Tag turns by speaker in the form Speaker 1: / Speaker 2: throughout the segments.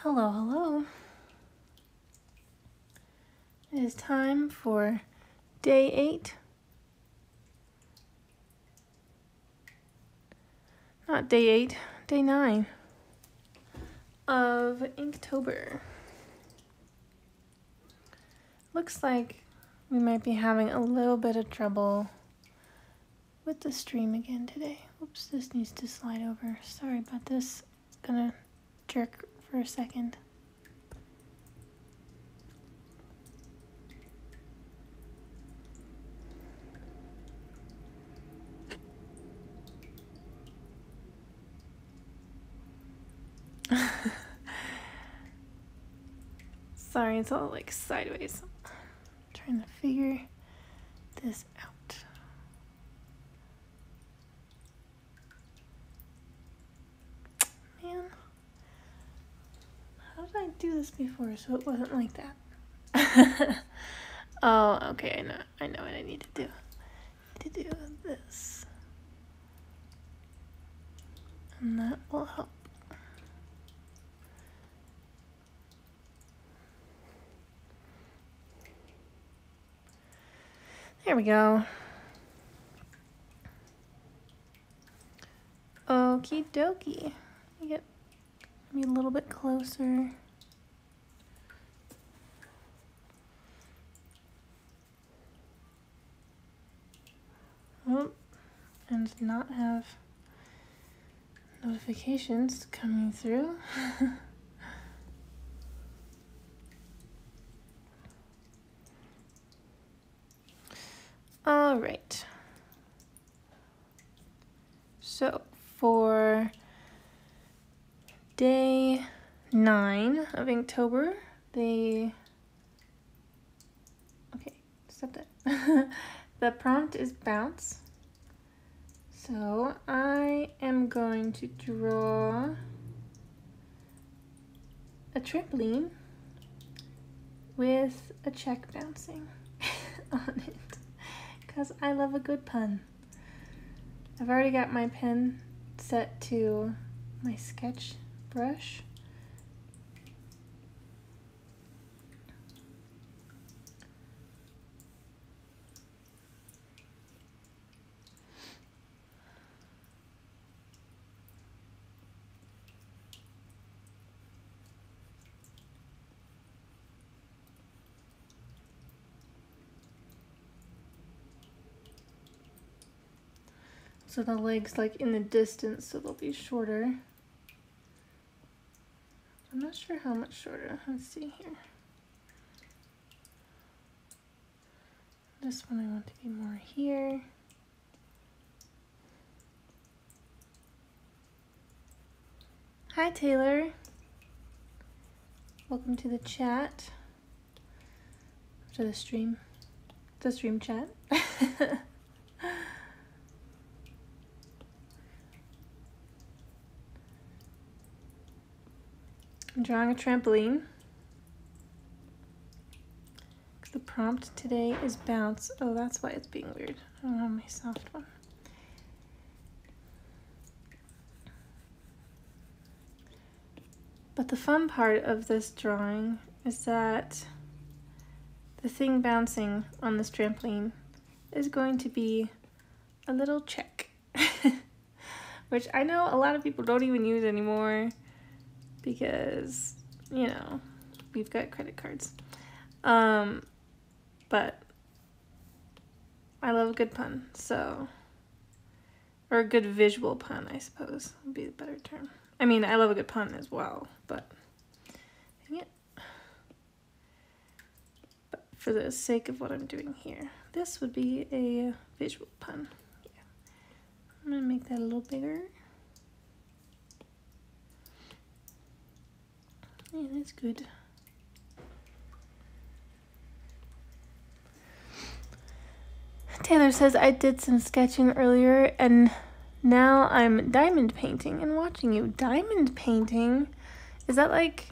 Speaker 1: Hello, hello. It is time for day 8. Not day 8, day 9 of Inktober. Looks like we might be having a little bit of trouble with the stream again today. Oops, this needs to slide over. Sorry about this. Gonna jerk for a second. Sorry, it's all like sideways. I'm trying to figure this out. Man, how did I do this before so it wasn't like that? Oh, okay, I know what I need to do. To do this. And that will help. There we go. Okie dokie. Get me a little bit closer. Oh, and not have notifications coming through. All right. So for day 9 of Inktober, okay, stop that. The prompt is bounce. So I am going to draw a trampoline with a check bouncing on it. Because I love a good pun. I've already got my pen set to my sketch brush. So the leg's like in the distance, so they'll be shorter. I'm not sure how much shorter. Let's see here. This one I want to be more here. Hi Taylor. Welcome to the chat. To the stream. The stream chat. I'm drawing a trampoline. The prompt today is bounce. Oh, that's why it's being weird. I don't have my soft one. But the fun part of this drawing is that the thing bouncing on this trampoline is going to be a little check. Which I know a lot of people don't even use anymore because, you know, we've got credit cards. But I love a good pun, so, or a good visual pun, I suppose would be the better term. I mean, I love a good pun as well, but dang it. But for the sake of what I'm doing here, this would be a visual pun. Yeah. I'm gonna make that a little bigger. Yeah, that's good. Taylor says, I did some sketching earlier and now I'm diamond painting and watching you. Diamond painting? Is that like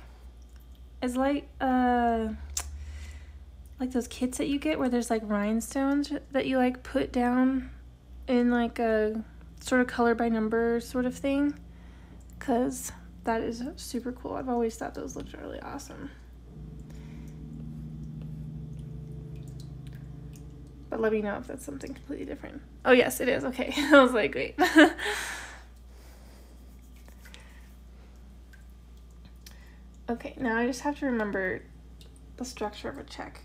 Speaker 1: those kits that you get where there's like rhinestones that you like put down in like a sort of color by number sort of thing? 'Cause that is super cool. I've always thought those looked really awesome. But let me know if that's something completely different. Oh yes, it is. Okay. I was like, wait. Okay, now I just have to remember the structure of a check.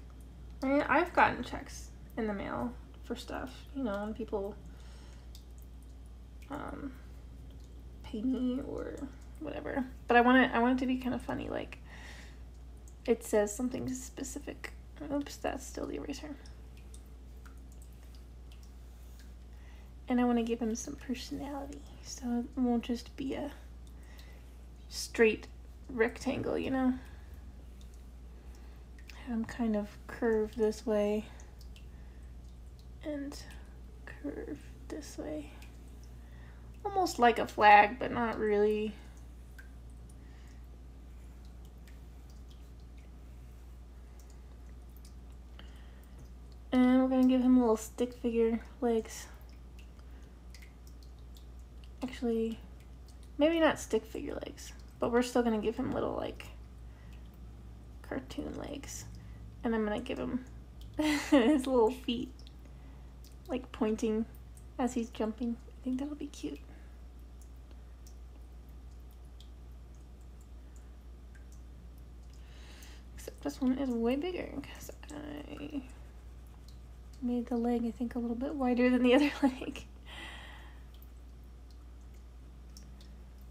Speaker 1: I mean, I've gotten checks in the mail for stuff, you know, when people pay me or whatever. But I want it to be kind of funny, like it says something specific. Oops, that's still the eraser. And I want to give him some personality, so it won't just be a straight rectangle, you know? I'm kind of curved this way and curved this way. Almost like a flag, but not really. And we're gonna give him little stick figure legs. Actually, maybe not stick figure legs, but we're still gonna give him little like cartoon legs. And I'm gonna give him his little feet like pointing as he's jumping. I think that'll be cute. Except this one is way bigger because I made the leg, I think, a little bit wider than the other leg.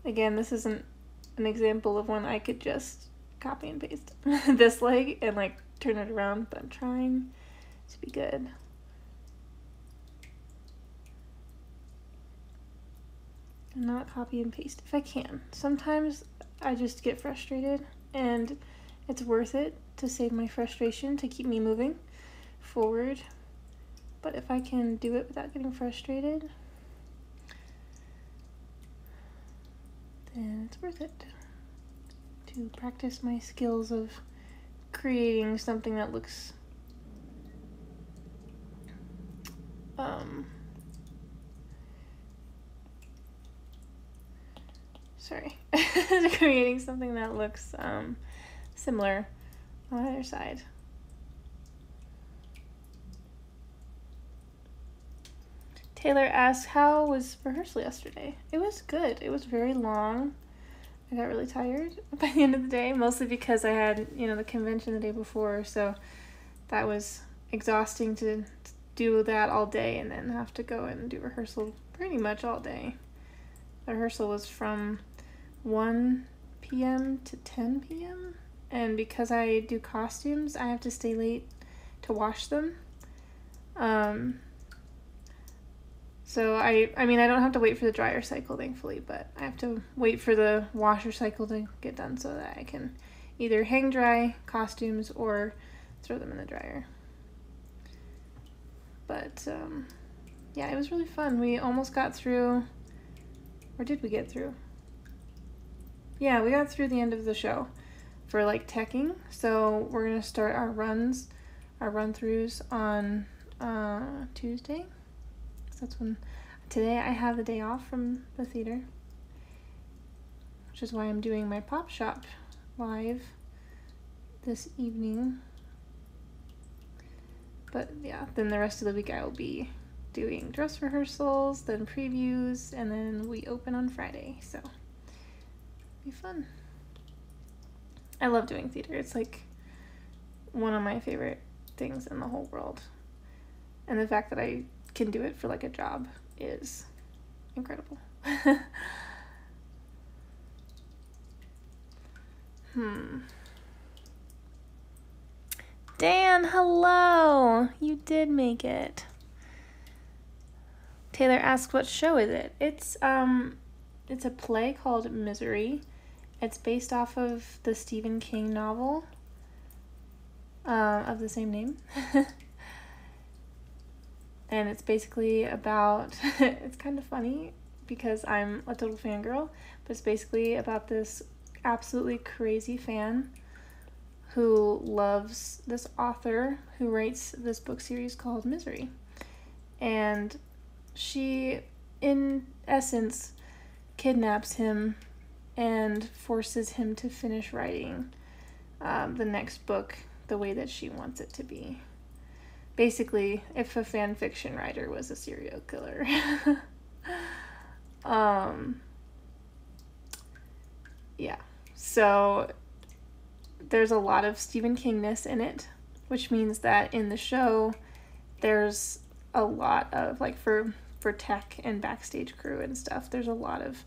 Speaker 1: Again, this isn't an example of when I could just copy and paste this leg and like turn it around, but I'm trying to be good. And not copy and paste if I can. Sometimes I just get frustrated and it's worth it to save my frustration to keep me moving forward. But if I can do it without getting frustrated, then it's worth it to practice my skills of creating something that looks creating something that looks similar on the other side. Taylor asked, how was rehearsal yesterday? It was good. It was very long. I got really tired by the end of the day, mostly because I had, you know, the convention the day before, so that was exhausting to do that all day and then have to go and do rehearsal pretty much all day. The rehearsal was from 1 p.m. to 10 p.m. and because I do costumes, I have to stay late to wash them. So I mean, I don't have to wait for the dryer cycle, thankfully, but I have to wait for the washer cycle to get done so that I can either hang dry costumes or throw them in the dryer. But, yeah, it was really fun. We almost got through, or did we get through? Yeah, we got through the end of the show for, like, teching. So we're going to start our run-throughs on Tuesday. That's when today I have the day off from the theater, which is why I'm doing my pop shop live this evening. But yeah, then the rest of the week I will be doing dress rehearsals, then previews, and then we open on Friday, so it'll be fun. I love doing theater. It's like one of my favorite things in the whole world, and the fact that I can do it for like a job is incredible. Dan, hello! You did make it. Taylor asked, what show is it? It's a play called Misery. It's based off of the Stephen King novel of the same name. And it's basically about, it's kind of funny because I'm a total fangirl, but it's basically about this absolutely crazy fan who loves this author who writes this book series called Misery. And she, in essence, kidnaps him and forces him to finish writing the next book the way that she wants it to be. Basically, if a fan fiction writer was a serial killer. Yeah, so there's a lot of Stephen Kingness in it, which means that in the show there's a lot of, like, for tech and backstage crew and stuff, there's a lot of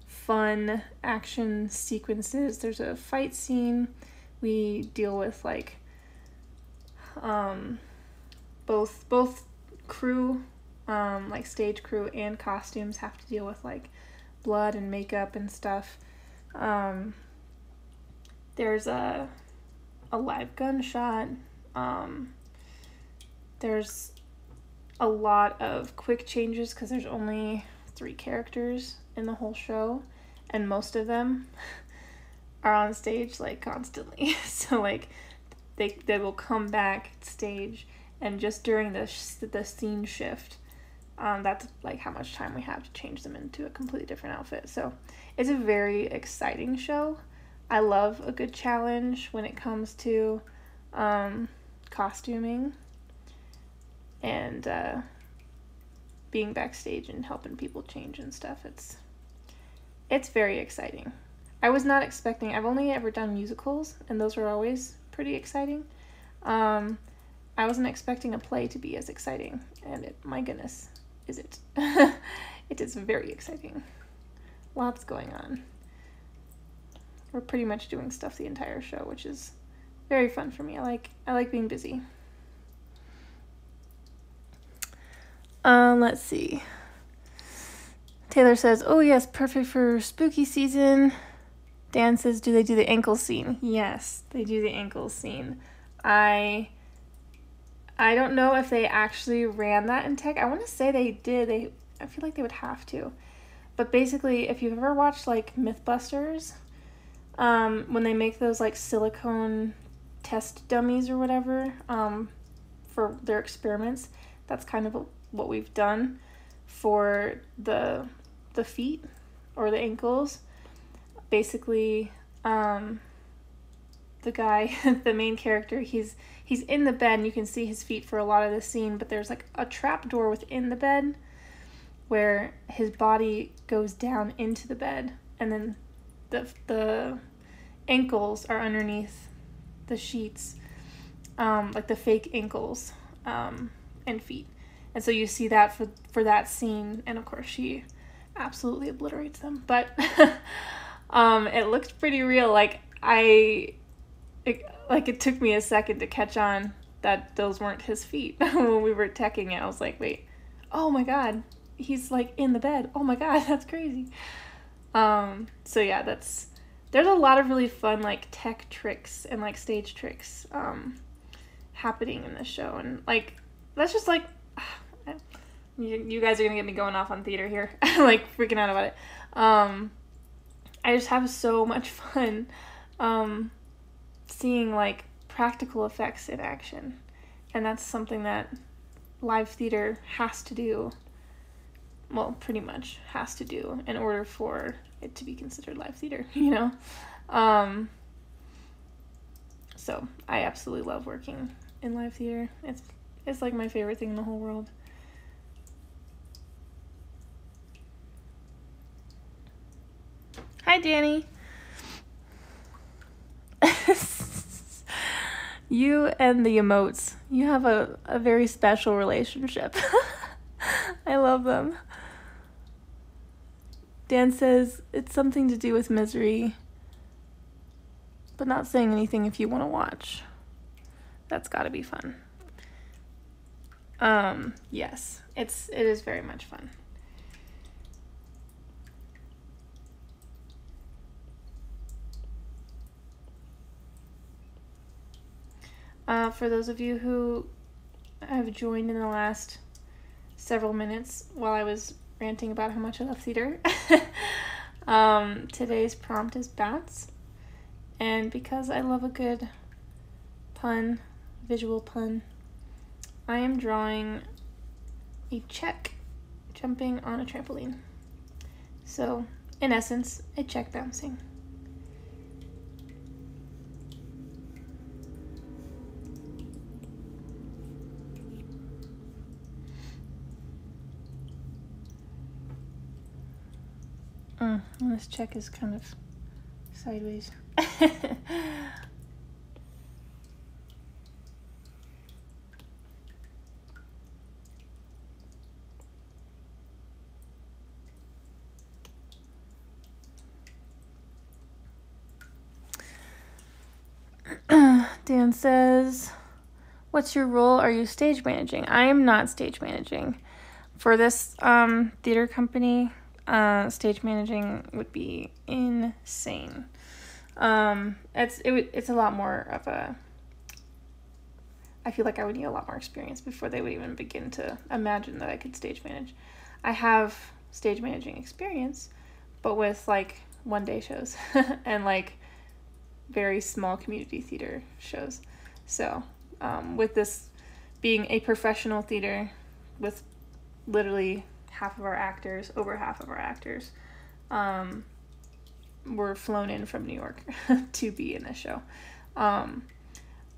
Speaker 1: fun action sequences. There's a fight scene. We deal with, like, both crew, like stage crew and costumes have to deal with, like, blood and makeup and stuff. There's a live gunshot. There's a lot of quick changes because there's only 3 characters in the whole show, and most of them are on stage, like, constantly. So, like, they will come back stage, and just during the scene shift, that's, like, how much time we have to change them into a completely different outfit. So it's a very exciting show. I love a good challenge when it comes to costuming and being backstage and helping people change and stuff. It's very exciting. I was not expecting, I've only ever done musicals, and those were always pretty exciting. I wasn't expecting a play to be as exciting, and my goodness, is it. It is very exciting. Lots going on. We're pretty much doing stuff the entire show, which is very fun for me. I like being busy. Let's see. Taylor says, oh yes, perfect for spooky season. Dan says, do they do the ankle scene? Yes, they do the ankle scene. I don't know if they actually ran that in tech. I want to say they did. I feel like they would have to. But basically, if you've ever watched, like, Mythbusters, when they make those, like, silicone test dummies or whatever, for their experiments, that's kind of what we've done for the feet or the ankles. Basically, the guy, the main character, he's in the bed and you can see his feet for a lot of the scene, but there's, like, a trap door within the bed where his body goes down into the bed, and then the ankles are underneath the sheets, like the fake ankles and feet. And so you see that for that scene, and of course she absolutely obliterates them. But it looked pretty real. Like, it took me a second to catch on that those weren't his feet when we were teching it. I was like, wait, oh my god, he's, like, in the bed. Oh my god, that's crazy. So yeah, there's a lot of really fun, like, tech tricks and, like, stage tricks happening in this show, and, like, that's just, like, you guys are gonna get me going off on theater here. Like, freaking out about it. I just have so much fun seeing, like, practical effects in action, and that's something that live theater has to do. Well, pretty much has to do in order for it to be considered live theater, you know? So I absolutely love working in live theater. It's like my favorite thing in the whole world. Hi, Danny. You and the emotes, you have a very special relationship. I love them. Dan says it's something to do with misery, but not saying anything if you want to watch. That's gotta be fun. Yes, it is very much fun. For those of you who have joined in the last several minutes while I was ranting about how much I love theater, today's prompt is bounce. And because I love a good pun, visual pun, I am drawing a check jumping on a trampoline. So in essence, a check bouncing. This check is kind of sideways. Dan says, what's your role? Are you stage managing? I am not stage managing. For this theater company, stage managing would be insane. It's a lot more of a, I feel like I would need a lot more experience before they would even begin to imagine that I could stage manage. I have stage managing experience, but with like one-day shows and like very small community theater shows. So with this being a professional theater with literally over half of our actors were flown in from New York to be in this show. I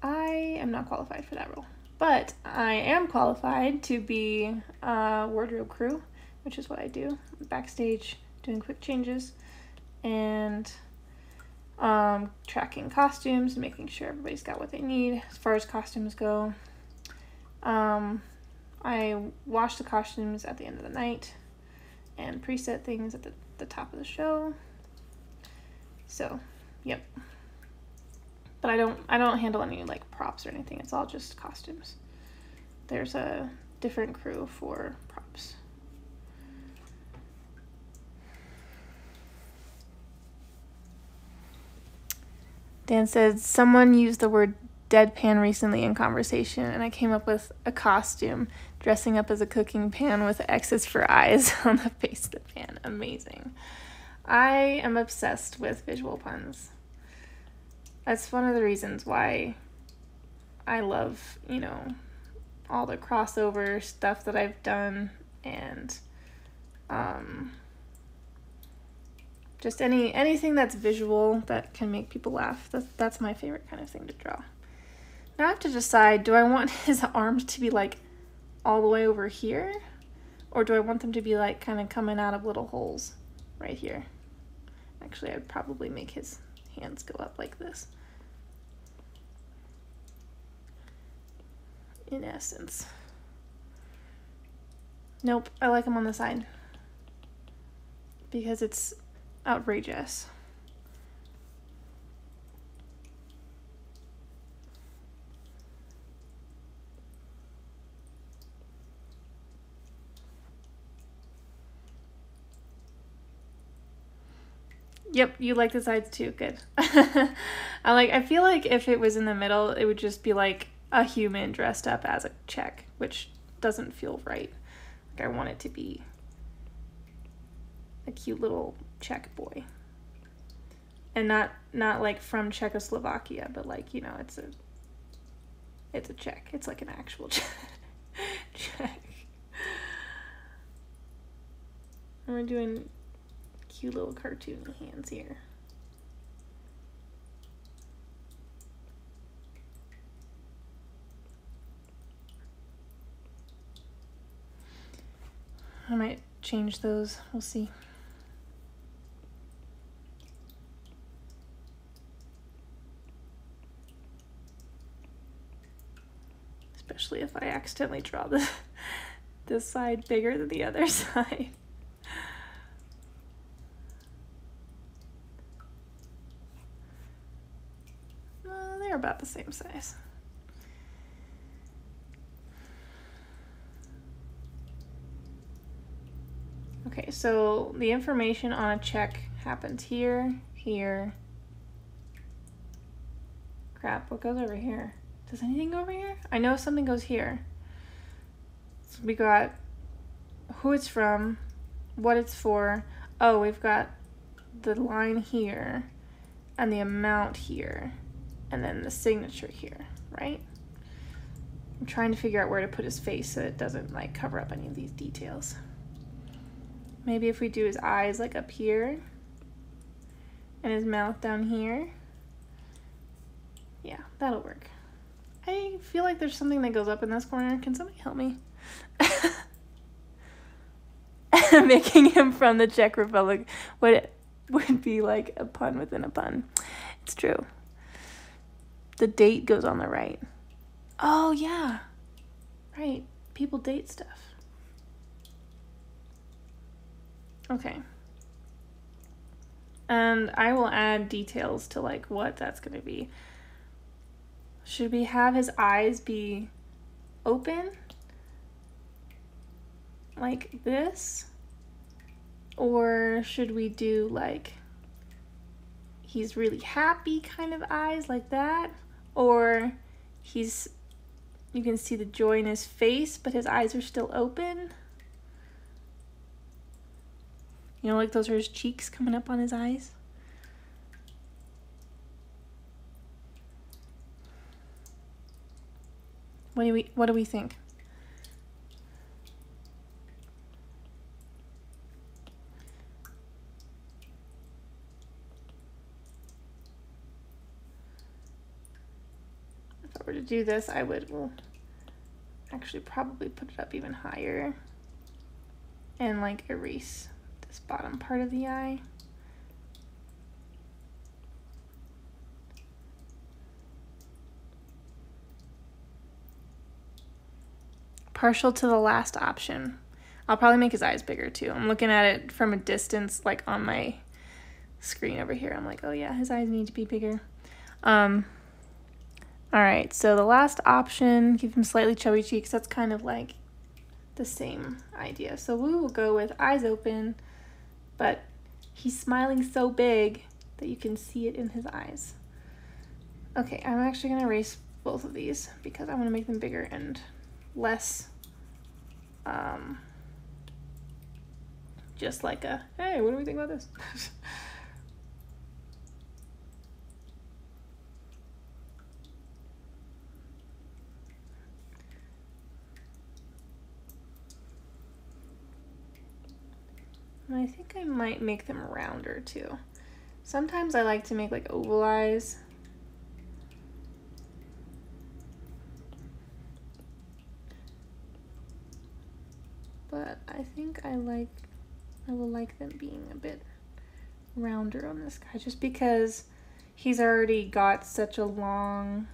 Speaker 1: am not qualified for that role, but I am qualified to be a wardrobe crew, which is what I do backstage, doing quick changes and tracking costumes and making sure everybody's got what they need as far as costumes go. I wash the costumes at the end of the night and preset things at the top of the show. So, yep. But I don't handle any like props or anything. It's all just costumes. There's a different crew for props. Dan said, someone used the word deadpan recently in conversation, and I came up with a costume, dressing up as a cooking pan with X's for eyes on the face of the pan. Amazing. I am obsessed with visual puns. That's one of the reasons why I love, all the crossover stuff that I've done, and just anything that's visual that can make people laugh. That's my favorite kind of thing to draw. Now I have to decide, do I want his arms to be like all the way over here? Or do I want them to be like kind of coming out of little holes right here? Actually, I'd probably make his hands go up like this. In essence. Nope, I like him on the side. Because it's outrageous. Yep, you like the sides too. Good. I feel like if it was in the middle, it would just be like a human dressed up as a check, which doesn't feel right. Like I want it to be a cute little Czech boy. And not like from Czechoslovakia, but like, it's a Czech. It's like an actual Czech. And we're doing cute little cartoony hands here. I might change those. We'll see. Especially if I accidentally draw this side bigger than the other side. They're about the same size. Okay, so the information on a check happens here, here. Crap, what goes over here? Does anything go over here? I know something goes here. So we got who it's from, what it's for. Oh, we've got the line here and the amount here and then the signature here, right? I'm trying to figure out where to put his face so it doesn't like cover up any of these details. Maybe if we do his eyes like up here, and his mouth down here. Yeah, that'll work. I feel like there's something that goes up in this corner. Can somebody help me? Making him from the Czech Republic would be like a pun within a pun. It's true. The date goes on the right. Oh, yeah. Right. People date stuff. Okay. And I will add details to like what that's going to be. Should we have his eyes be open? Like this? Or should we do like he's really happy kind of eyes like that? Or you can see the joy in his face, but his eyes are still open? You know, like those are his cheeks coming up on his eyes? What do we think? If I were to do this, I would actually probably put it up even higher and like erase this bottom part of the eye. Partial to the last option. I'll probably make his eyes bigger too. I'm looking at it from a distance, like on my screen over here. I'm like, oh yeah, his eyes need to be bigger. All right, so the last option, give him slightly chubby cheeks. That's kind of like the same idea. So we will go with eyes open, but he's smiling so big that you can see it in his eyes. Okay, I'm actually gonna erase both of these because I wanna make them bigger and less just like a, hey, what do we think about this? And I think I might make them rounder too. Sometimes I like to make like oval eyes. But I think I will like them being a bit rounder on this guy just because he's already got such a long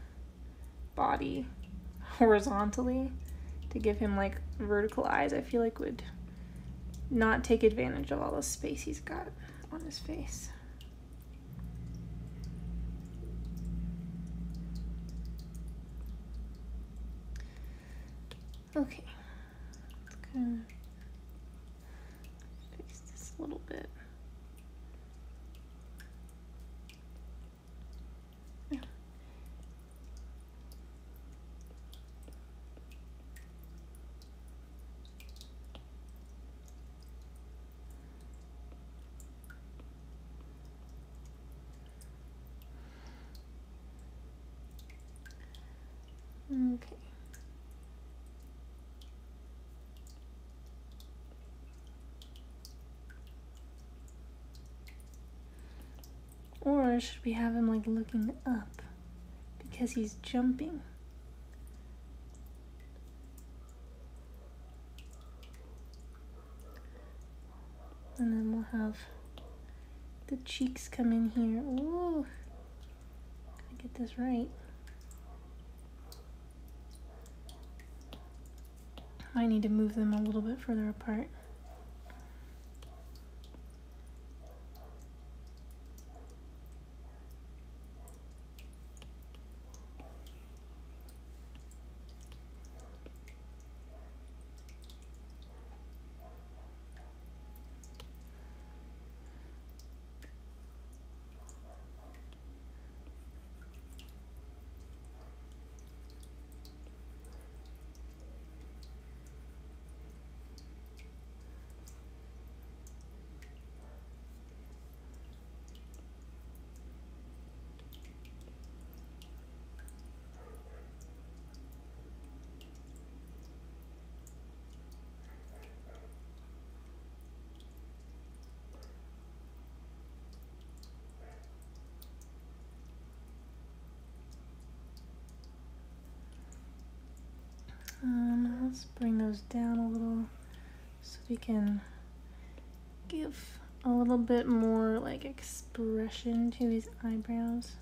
Speaker 1: body horizontally. To give him like vertical eyes, I feel like would not take advantage of all the space he's got on his face. Okay, let's kind of fix this a little bit. Okay. Or should we have him like looking up because he's jumping? And then we'll have the cheeks come in here. Ooh, gotta get this right. I need to move them a little bit further apart. Let's bring those down a little so we can give a little bit more like expression to his eyebrows.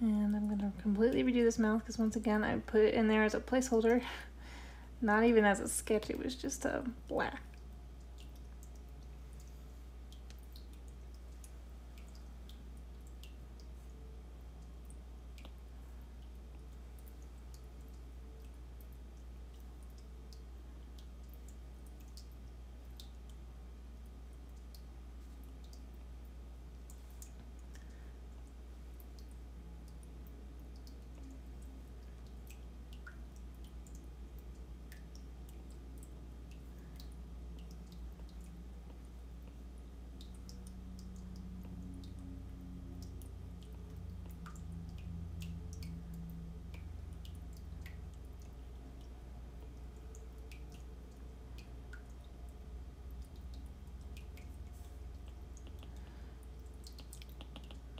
Speaker 1: And I'm gonna completely redo this mouth because once again I put it in there as a placeholder, not even as a sketch, it was just a black.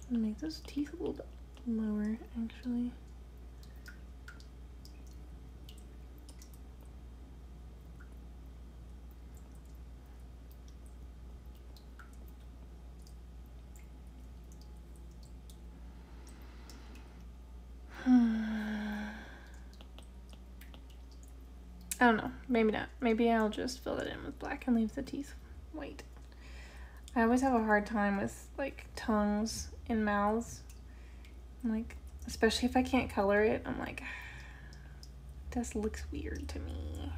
Speaker 1: I'm gonna make those teeth a little bit lower, actually. I don't know, maybe not. Maybe I'll just fill it in with black and leave the teeth white. I always have a hard time with like tongues and mouths. Like, especially if I can't color it, I'm like, this looks weird to me.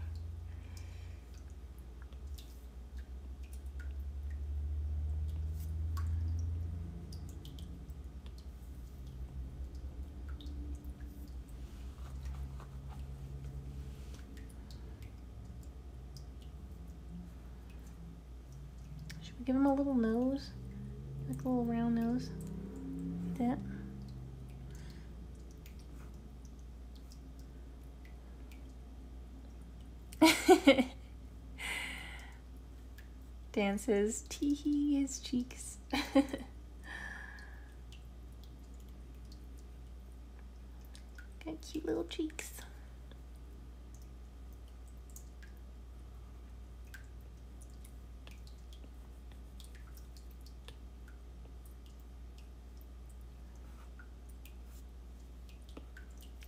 Speaker 1: Should we give him a little nose? Like a little round nose? Like that? Dances, tee-hee his cheeks. Got cute little cheeks.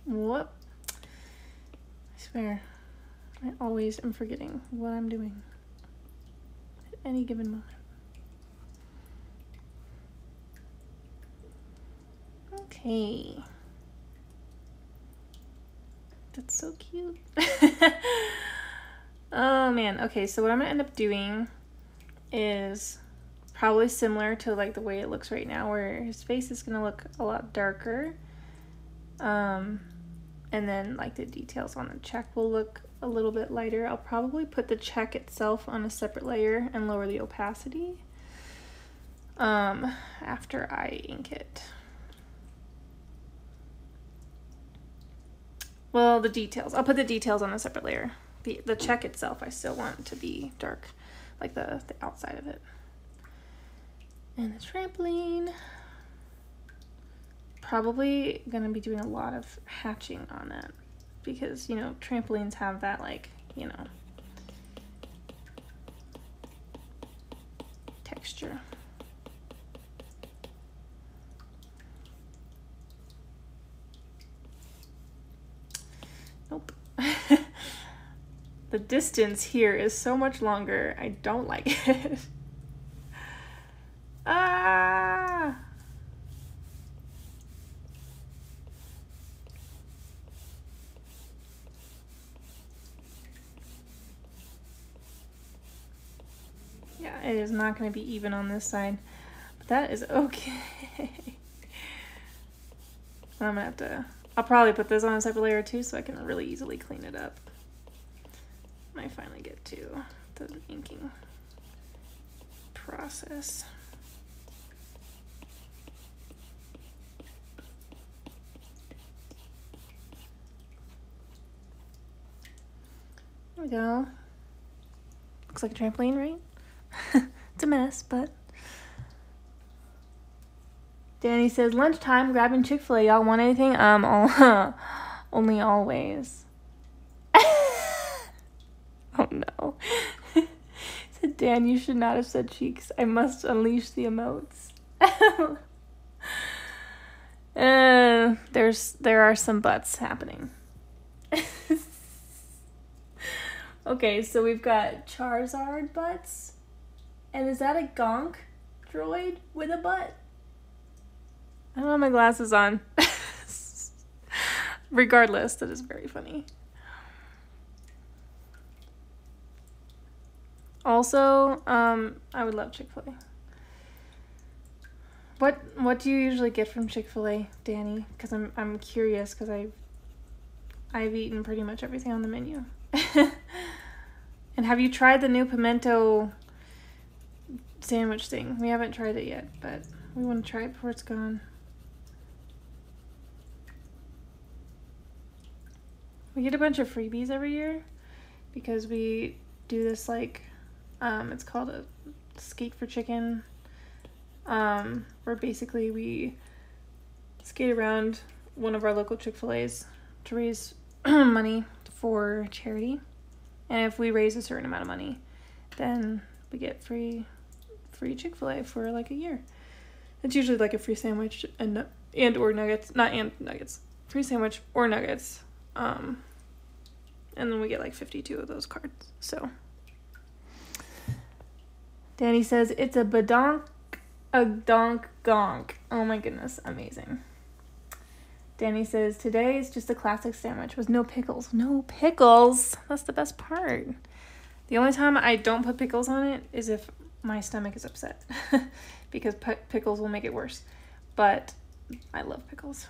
Speaker 1: Whoop. I swear, I always am forgetting what I'm doing at any given moment. Okay. That's so cute. Oh man, okay, so what I'm gonna end up doing is probably similar to like the way it looks right now, where his face is gonna look a lot darker. And then like the details on the check will look a little bit lighter. I'll probably put the check itself on a separate layer and lower the opacity after I ink it. Well, the details. I'll put the details on a separate layer. The check itself, I still want to be dark, like the outside of it. And the trampoline. Probably gonna be doing a lot of hatching on that because, you know, trampolines have that, like, you know, texture. Nope. The distance here is so much longer. I don't like it. Ah! Yeah, it is not going to be even on this side, but that is okay. I'm gonna have to, I'll probably put this on a separate layer too so I can really easily clean it up when I finally get to the inking process. There we go. Looks like a trampoline, right? It's a mess, but Danny says, lunchtime, grabbing Chick-fil-A. Y'all want anything? Only always. Oh no. Said, Dan, you should not have said cheeks. I must unleash the emotes. There are some butts happening. Okay, so we've got Charizard butts. And is that a gonk droid with a butt? I don't have my glasses on. Regardless, that is very funny. Also, I would love Chick-fil-A. What do you usually get from Chick-fil-A, Danny? Because I'm curious, because I've eaten pretty much everything on the menu. And have you tried the new pimento sandwich thing? We haven't tried it yet, but we want to try it before it's gone. We get a bunch of freebies every year because we do this, like, it's called a skate for chicken, where basically we skate around one of our local Chick-fil-A's to raise money for charity. And if we raise a certain amount of money, then we get free Chick-fil-A for like a year. It's usually like a free sandwich and or nuggets, not and nuggets, free sandwich or nuggets. And then we get like 52 of those cards. So Danny says it's a badonk, a donk gonk. Oh my goodness, amazing. Danny says, today is just a classic sandwich with no pickles. No pickles? That's the best part. The only time I don't put pickles on it is if my stomach is upset. Because pickles will make it worse. But I love pickles.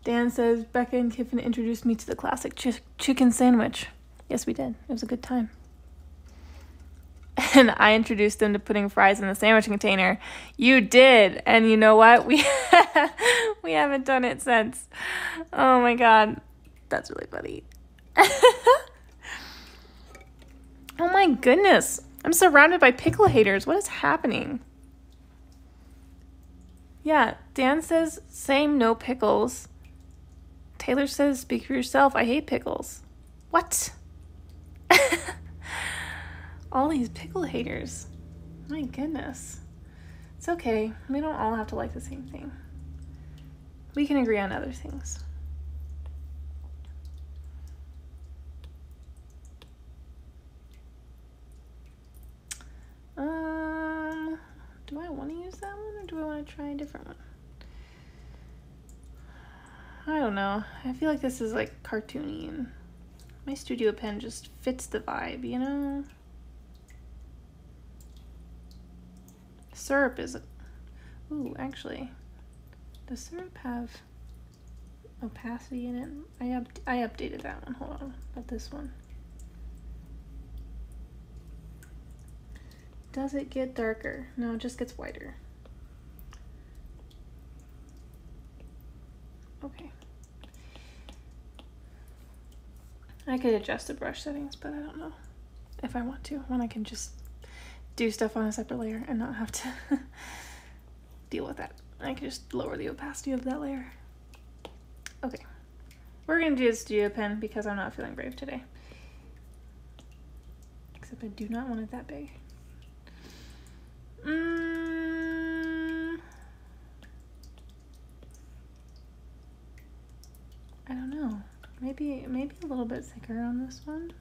Speaker 1: Dan says, Becca and Kiffin introduced me to the classic chicken sandwich. Yes, we did. It was a good time. And I introduced them to putting fries in the sandwich container. You did. And you know what? We haven't done it since. Oh my God. That's really funny. Oh my goodness. I'm surrounded by pickle haters. What is happening? Yeah, Dan says, same, no pickles. Taylor says, speak for yourself. I hate pickles. What? All these pickle haters. My goodness. It's okay. We don't all have to like the same thing. We can agree on other things. Do I want to use that one or do I want to try a different one? I don't know. I feel like this is like cartoony and my studio pen just fits the vibe, you know? Syrup is... Ooh, actually, does syrup have opacity in it? I updated that one. Hold on. But this one. Does it get darker? No, it just gets whiter. Okay. I could adjust the brush settings, but I don't know if I want to. When I can just do stuff on a separate layer and not have to deal with that. I can just lower the opacity of that layer. Okay. We're going to do the studio pen because I'm not feeling brave today. Except I do not want it that big. I don't know. Maybe a little bit thicker on this one.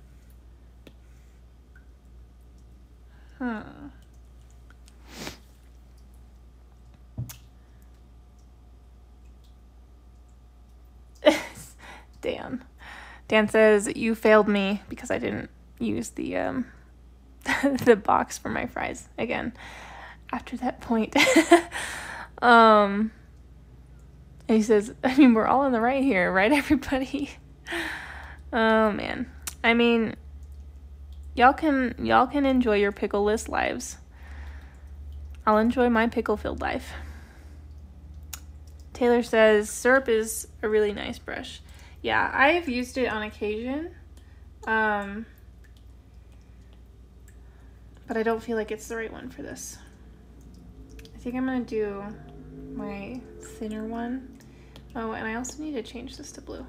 Speaker 1: Dan says, you failed me because I didn't use the the box for my fries again after that point. And he says, I mean, we're all in the right here, right, everybody? Oh man. I mean, y'all can enjoy your pickle-less lives. I'll enjoy my pickle-filled life. Taylor says, syrup is a really nice brush. Yeah, I've used it on occasion. But I don't feel like it's the right one for this. I think I'm gonna do my thinner one. Oh, and I also need to change this to blue.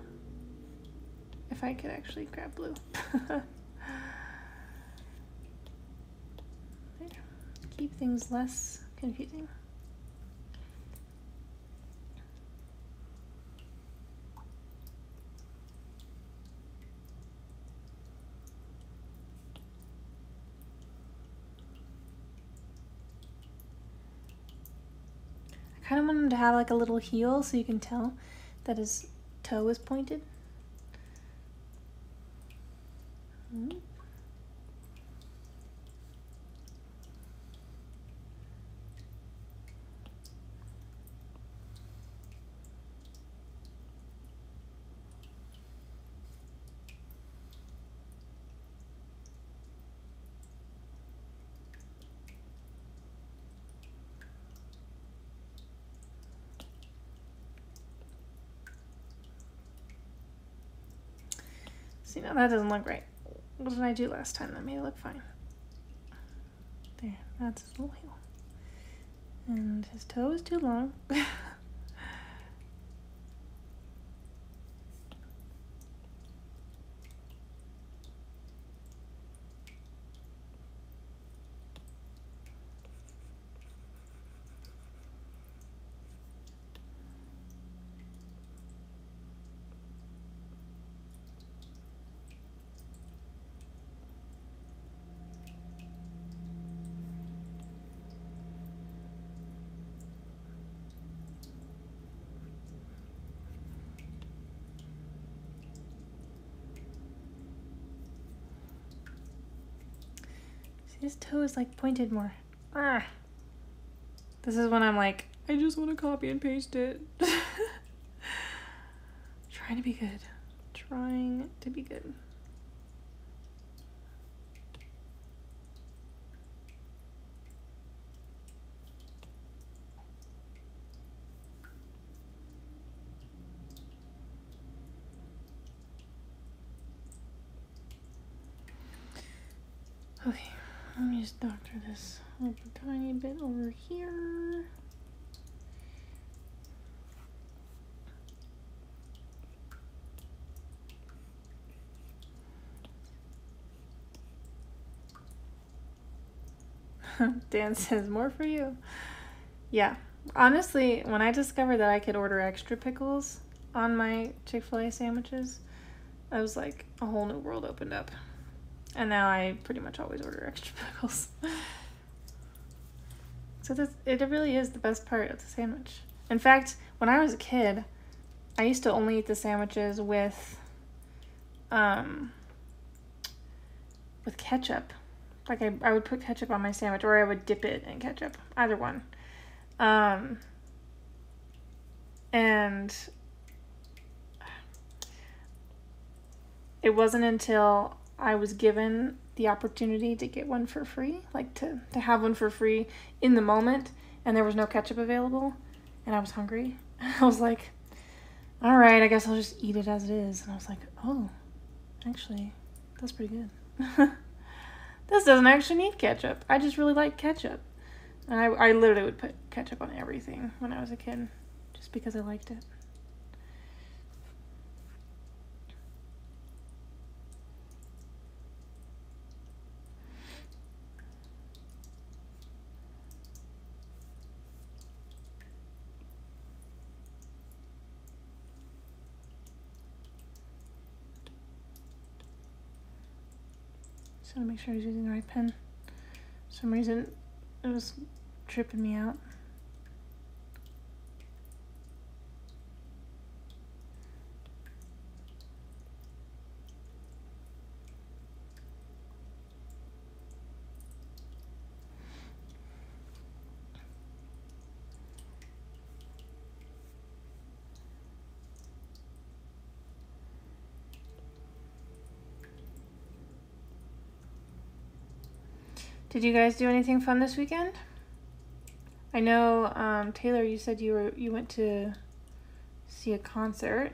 Speaker 1: If I could actually grab blue. There. Keep things less confusing. I kind of want him to have like a little heel so you can tell that his toe is pointed. See, now that doesn't look right. What did I do last time? That made it look fine. There, that's his little heel. And his toe is too long. His toe is like pointed more. Ah. This is when I'm like, I just want to copy and paste it. Trying to be good. Trying to be good. Okay. Let me just doctor this up a tiny bit over here. Dan says, more for you. Yeah. Honestly, when I discovered that I could order extra pickles on my Chick-fil-A sandwiches, I was like, a whole new world opened up. And now I pretty much always order extra pickles. So it really is the best part of the sandwich. In fact, when I was a kid, I used to only eat the sandwiches with ketchup. Like I would put ketchup on my sandwich, or I would dip it in ketchup. Either one. And it wasn't until I was given the opportunity to get one for free, like to have one for free in the moment, and there was no ketchup available, and I was hungry. I was like, all right, I guess I'll just eat it as it is. And I was like, oh, actually, that's pretty good. This doesn't actually need ketchup. I just really like ketchup. And I literally would put ketchup on everything when I was a kid, just because I liked it. Just want to make sure I was using the right pen. For some reason, it was tripping me out. Did you guys do anything fun this weekend? I know, Taylor, you said you went to see a concert,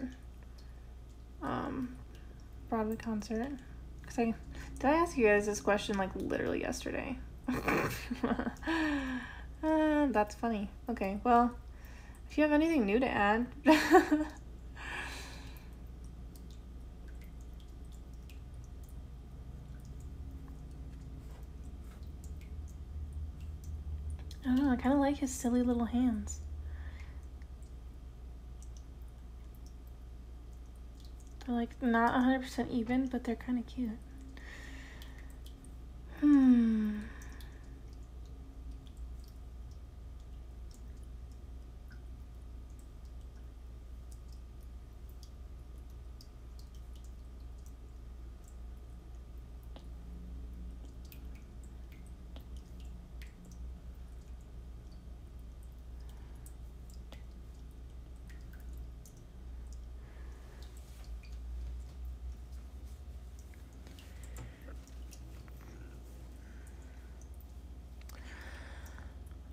Speaker 1: Broadway concert. Did I ask you guys this question like literally yesterday? That's funny. Okay, well, if you have anything new to add. I don't know, I kind of like his silly little hands. They're like not 100% even, but they're kind of cute.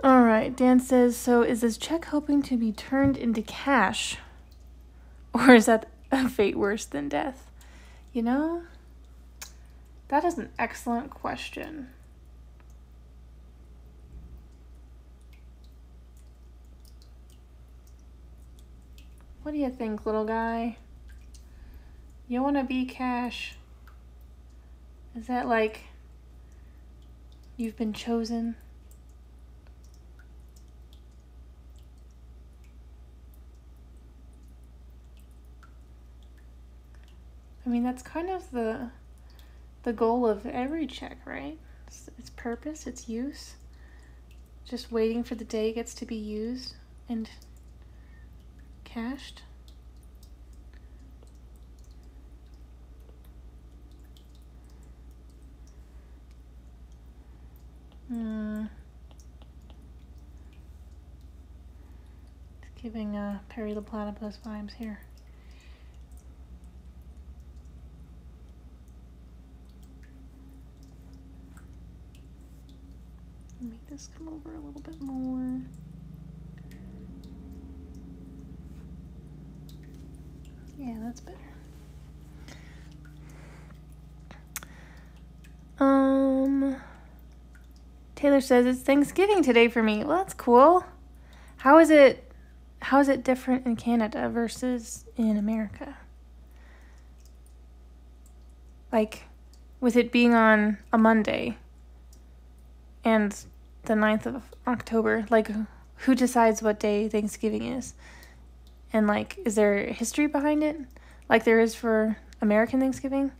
Speaker 1: All right, Dan says, so is this check hoping to be turned into cash? Or is that a fate worse than death? You know, that is an excellent question. What do you think, little guy? You want to be cash? Is that like you've been chosen? I mean, that's kind of the goal of every check, right? Its purpose, its use. Just waiting for the day it gets to be used and cashed. It's giving Perry the Platypus vibes here. Make this come over a little bit more. Yeah, that's better. Taylor says it's Thanksgiving today for me. Well, that's cool. How is it different in Canada versus in America? Like, with it being on a Monday and the 9th of October, like, who decides what day Thanksgiving is? And, like, is there history behind it? Like there is for American Thanksgiving?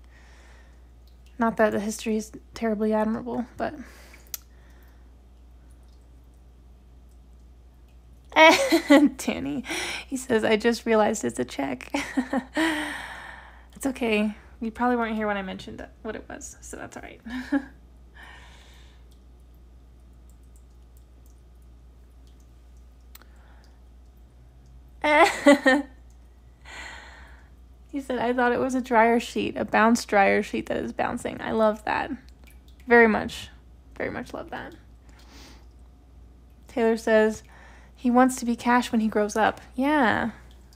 Speaker 1: Not that the history is terribly admirable, but... Danny, he says, I just realized it's a check. It's okay. You probably weren't here when I mentioned what it was, so that's all right. He said, I thought it was a dryer sheet, a bounce dryer sheet that is bouncing. I love that. Very much love that. Taylor says, he wants to be cash when he grows up. Yeah,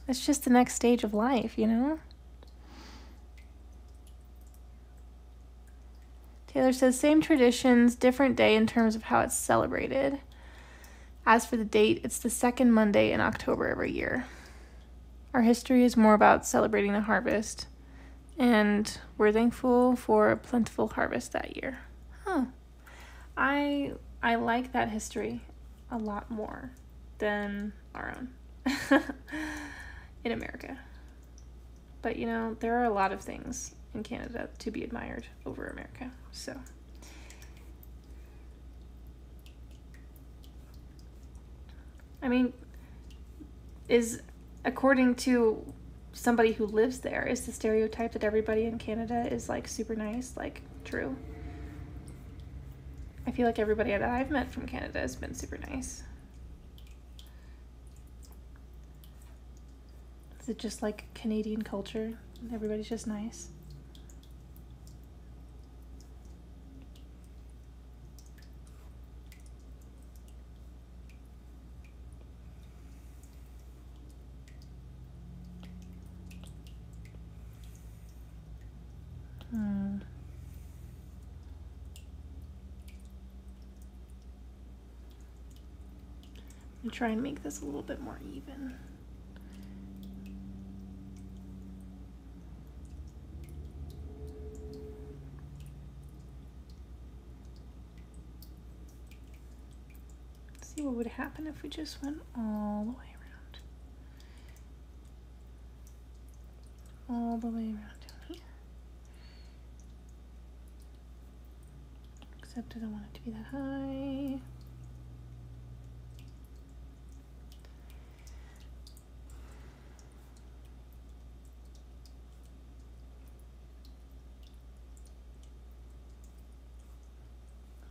Speaker 1: it's just the next stage of life, you know? Taylor says, same traditions, different day in terms of how it's celebrated. As for the date, it's the second Monday in October every year. Our history is more about celebrating the harvest, and we're thankful for a plentiful harvest that year. Huh. I like that history a lot more than our own in America. But, you know, there are a lot of things in Canada to be admired over America, so... I mean, according to somebody who lives there, is the stereotype that everybody in Canada is, like, super nice, like, true? I feel like everybody that I've met from Canada has been super nice. Is it just, like, Canadian culture? Everybody's just nice? and try and make this a little bit more even. Let's see what would happen if we just went all the way around. All the way around down here. Except I don't want it to be that high.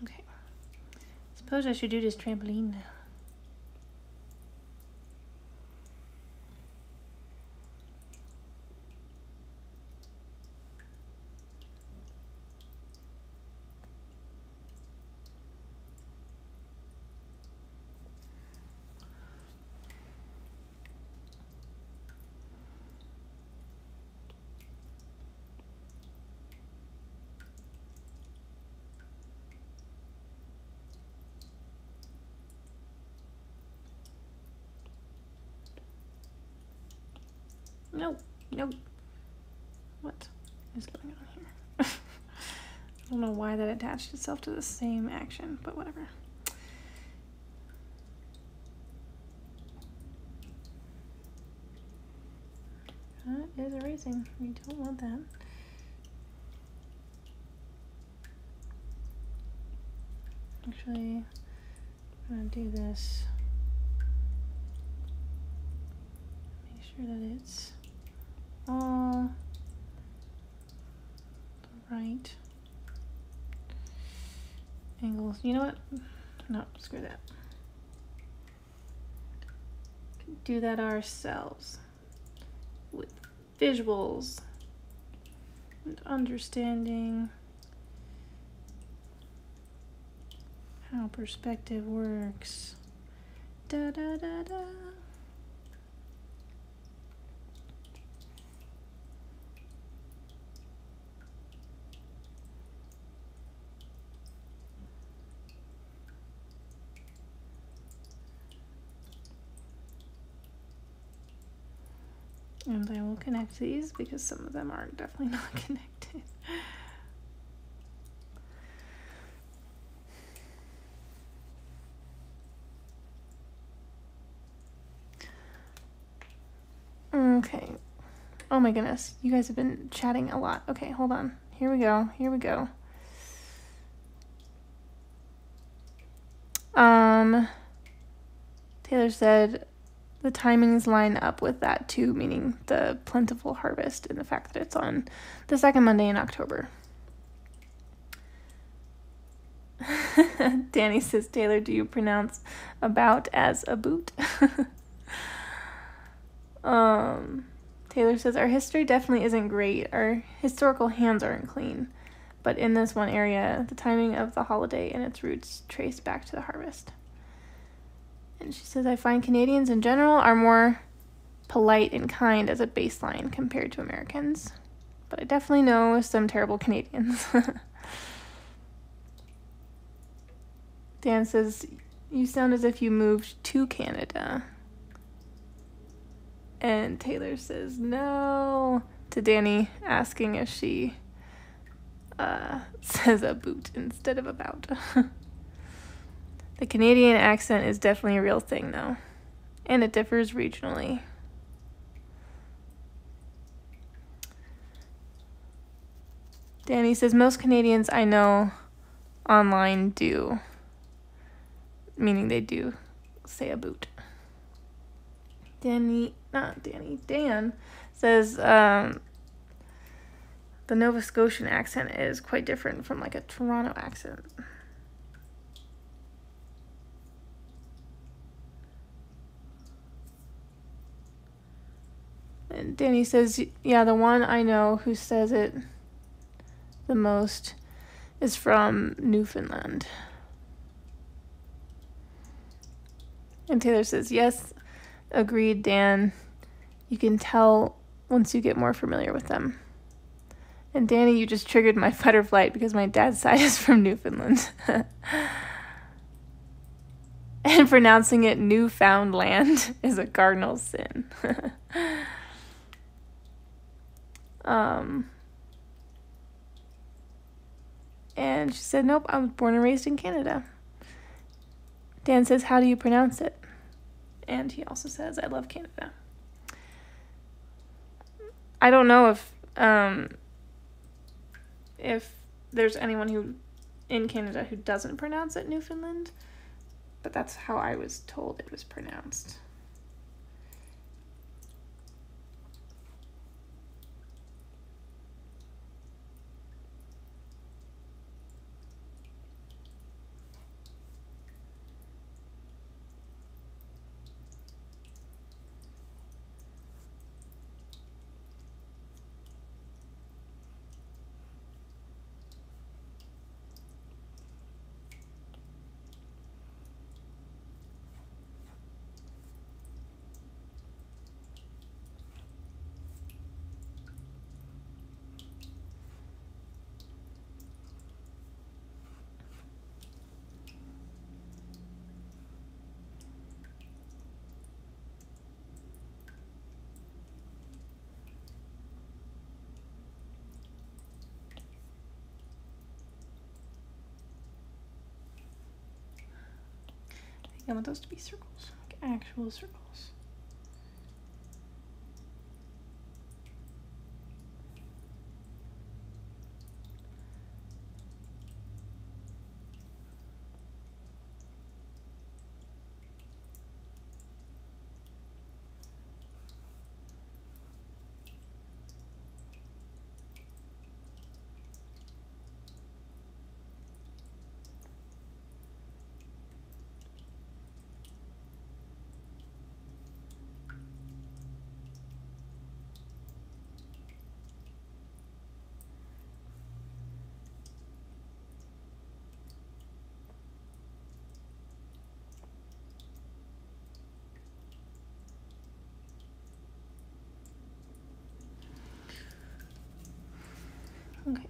Speaker 1: Okay. Suppose I should do this trampoline now. No, no. What is going on here? I don't know why that attached itself to the same action, but whatever. That is erasing. We don't want that. Actually, I'm gonna do this. Make sure that it's all the right angles. You know what? No, screw that. Do that ourselves with visuals and understanding how perspective works. Da da da da. And I will connect these because some of them are definitely not connected. Okay. Oh my goodness. You guys have been chatting a lot. Okay, hold on. Here we go. Here we go. Taylor said the timings line up with that too, meaning the plentiful harvest and the fact that it's on the second Monday in October. Danny says, Taylor, do you pronounce about as a boot? Taylor says, our history definitely isn't great. Our historical hands aren't clean. But in this one area, the timing of the holiday and its roots trace back to the harvest. And she says, I find Canadians in general are more polite and kind as a baseline compared to Americans. But I definitely know some terrible Canadians. Dan says, you sound as if you moved to Canada. And Taylor says, no, to Danny, asking if she says a boot instead of about. The Canadian accent is definitely a real thing, though, and it differs regionally. Danny says, most Canadians I know online do, meaning they do say a boot. Dan says, the Nova Scotian accent is quite different from like a Toronto accent. And Danny says, yeah, the one I know who says it the most is from Newfoundland. And Taylor says, yes, agreed, Dan. You can tell once you get more familiar with them. And Danny, you just triggered my fight or flight because my dad's side is from Newfoundland. And pronouncing it Newfoundland is a cardinal sin. And she said, nope, I was born and raised in Canada. Dan says, how do you pronounce it? And he also says, I love Canada. I don't know if there's anyone who in Canada who doesn't pronounce it Newfoundland, but that's how I was told it was pronounced. I want those to be circles, like actual circles. Okay.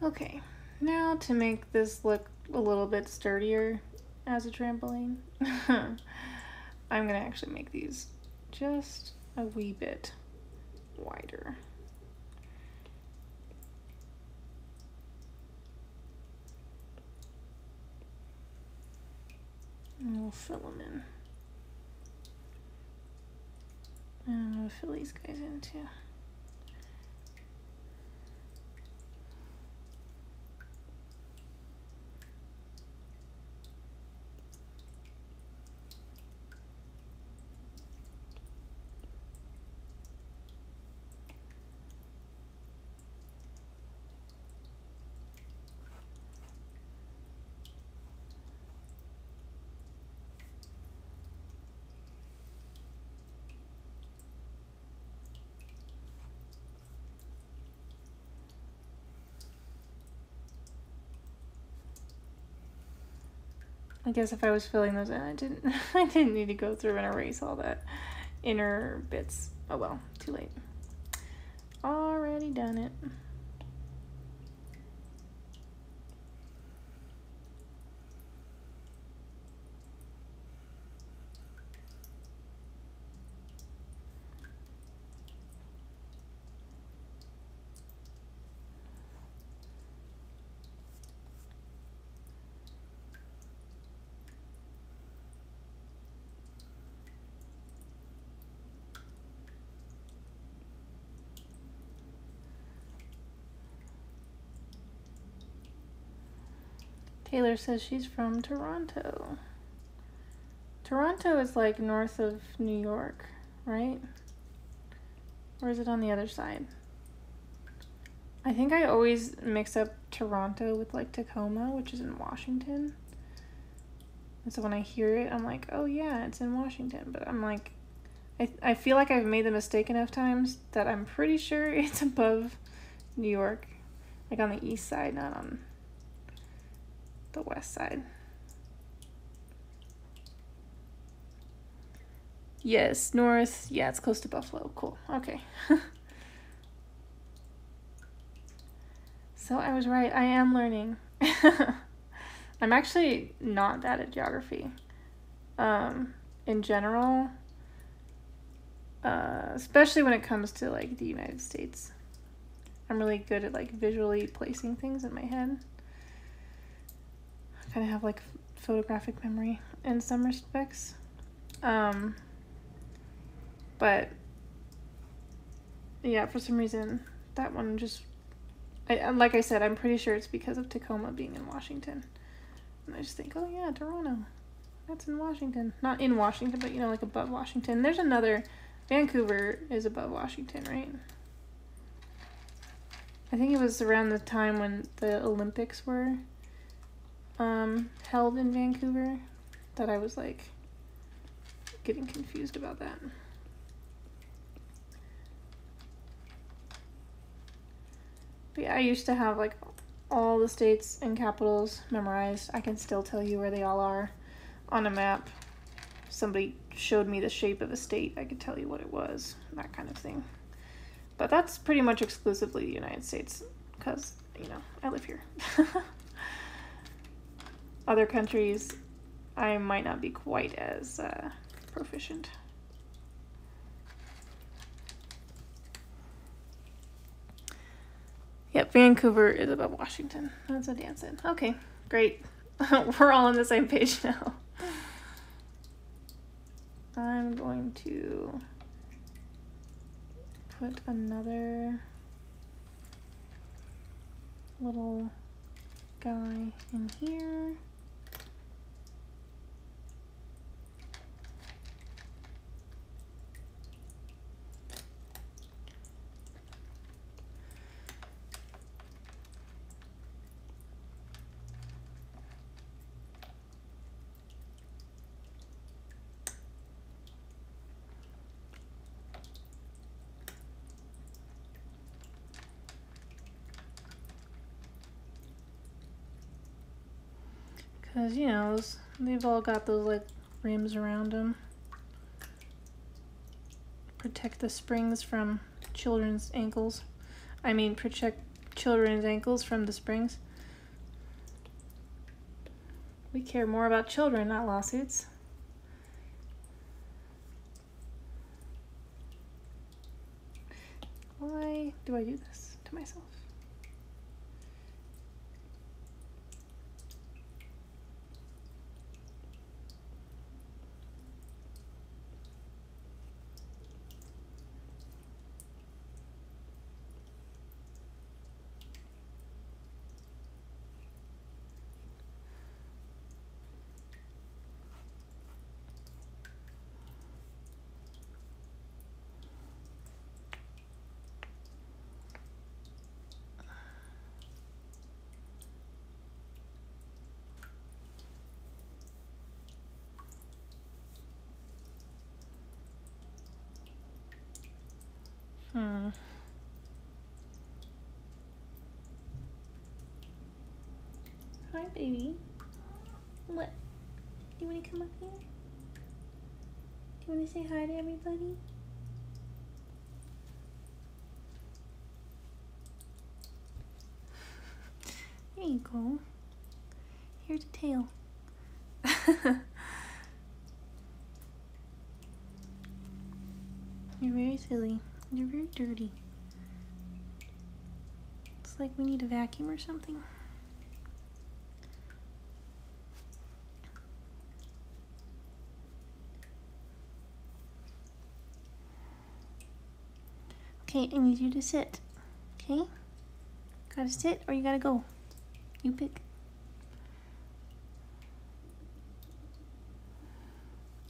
Speaker 1: Okay, now to make this look a little bit sturdier as a trampoline, I'm gonna actually make these just a wee bit wider. And we'll fill them in. And we'll fill these guys in too. I guess if I was filling those in, I didn't need to go through and erase all that inner bits. Oh well, too late. Already done it. Taylor says she's from Toronto. Toronto is like north of New York, right? Or is it on the other side? I think I always mix up Toronto with like Tacoma, which is in Washington. And so when I hear it, I'm like, oh yeah, it's in Washington. But I'm like, I feel like I've made the mistake enough times that I'm pretty sure it's above New York. Like on the east side, not on the west side. Yes, north. Yeah, it's close to Buffalo. Cool. Okay. So I was right. I am learning. I'm actually not bad at geography. In general, especially when it comes to like the United States. I'm really good at like visually placing things in my head. I kind of have like photographic memory in some respects. But yeah, for some reason, that one just, like I said, I'm pretty sure it's because of Tacoma being in Washington. And I just think, oh yeah, Toronto. That's in Washington. Not in Washington, but you know, like above Washington. There's another, Vancouver is above Washington, right? I think it was around the time when the Olympics were held in Vancouver that I was like getting confused about that. But yeah, I used to have like all the states and capitals memorized. I can still tell you where they all are on a map. If somebody showed me the shape of a state, I could tell you what it was, that kind of thing. But that's pretty much exclusively the United States because, you know, I live here. Other countries, I might not be quite as proficient. Yep, Vancouver is above Washington. That's what Dan said. Okay, great. We're all on the same page now. I'm going to put another little guy in here. Because, you know, they've all got those, like, rims around them. Protect the springs from children's ankles. I mean, protect children's ankles from the springs. We care more about children, not lawsuits. Why do I do this to myself? Hi, baby. What? Do you want to come up here? Do you want to say hi to everybody? There you go. Here's a tail. You're very silly. You're very dirty. It's like we need a vacuum or something. Okay, I need you to sit. Okay? Gotta sit or you gotta go. You pick.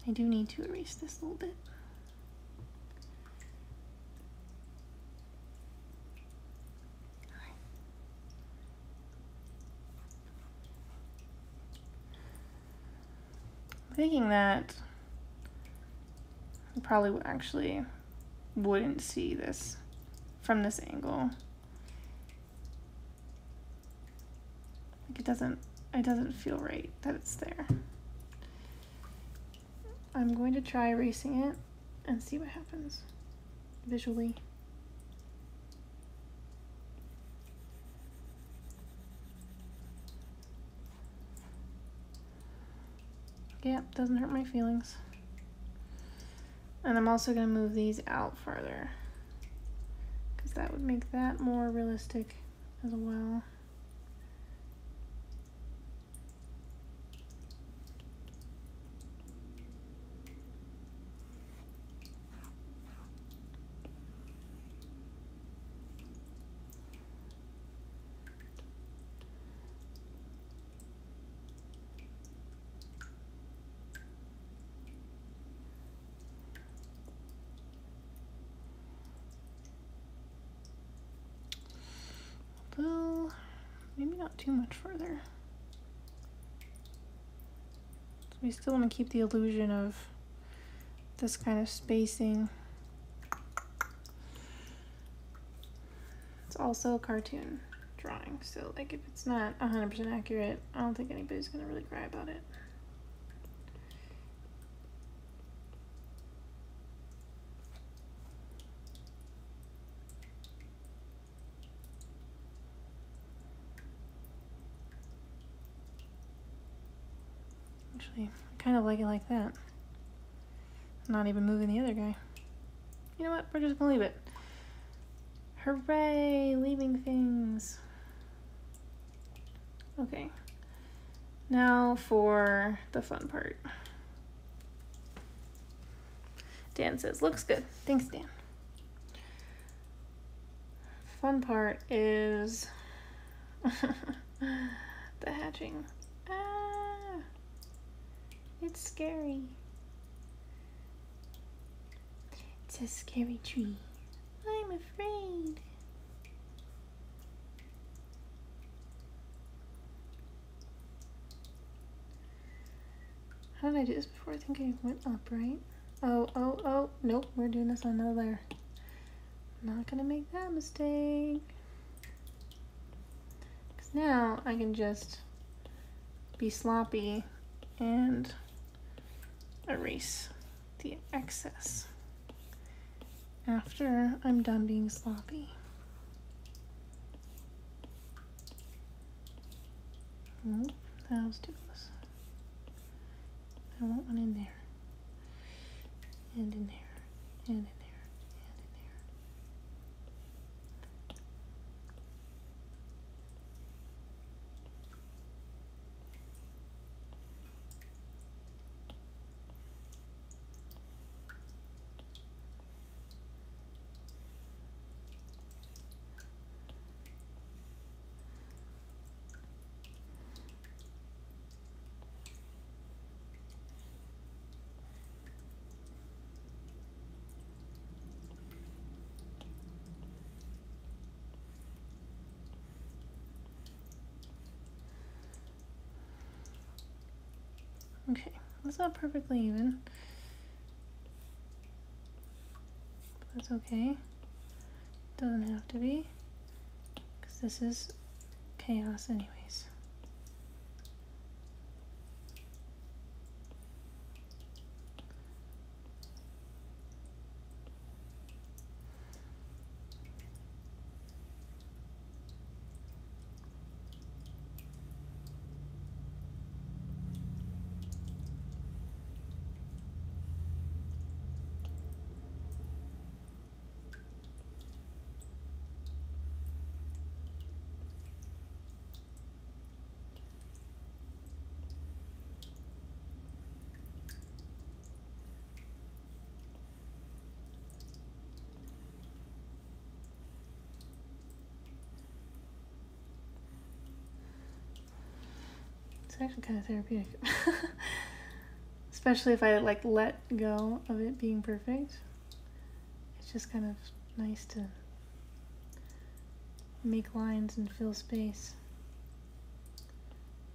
Speaker 1: I do need to erase this a little bit. I'm thinking that I probably actually wouldn't see this from this angle. Like it doesn't feel right that it's there. I'm going to try erasing it and see what happens visually. Yeah, doesn't hurt my feelings. And I'm also going to move these out farther because that would make that more realistic as well. Well, maybe not too much further. So we still want to keep the illusion of this kind of spacing. It's also a cartoon drawing, so like if it's not 100% accurate, I don't think anybody's gonna really cry about it. Actually, I kind of like it like that. Not even moving the other guy. You know what? We're just gonna leave it. Hooray! Leaving things. Okay. Now for the fun part. Dan says, looks good. Thanks, Dan. Fun part is the hatching. Ah! It's scary. It's a scary tree. I'm afraid. How did I do this before? I think I went up, right? Oh, nope, we're doing this on another layer. Not gonna make that mistake. Because now I can just be sloppy and erase the excess after I'm done being sloppy. Oh, that was too close. I want one in there, and in there, and in there, and in there. Okay, that's not perfectly even. But that's okay. Doesn't have to be, because this is chaos anyways. It's actually kind of therapeutic. Especially if I like let go of it being perfect. It's just kind of nice to make lines and fill space.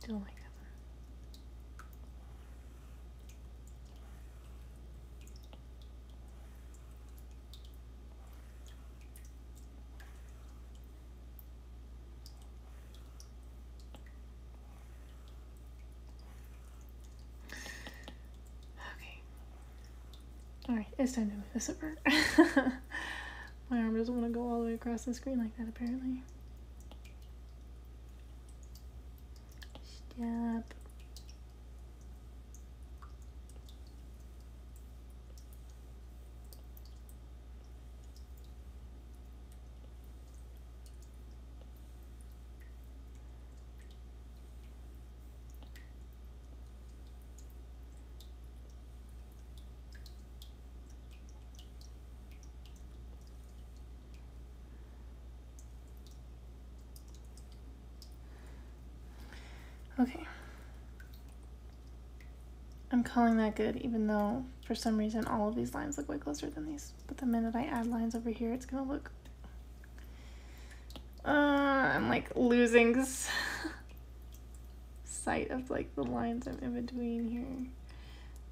Speaker 1: Do like that one. Okay. Alright, it's time to move this over. My arm doesn't want to go all the way across the screen like that, apparently. Stop. Okay. I'm calling that good, even though for some reason all of these lines look way closer than these. But the minute I add lines over here, it's gonna look... I'm like losing sight of like the lines I'm in between here.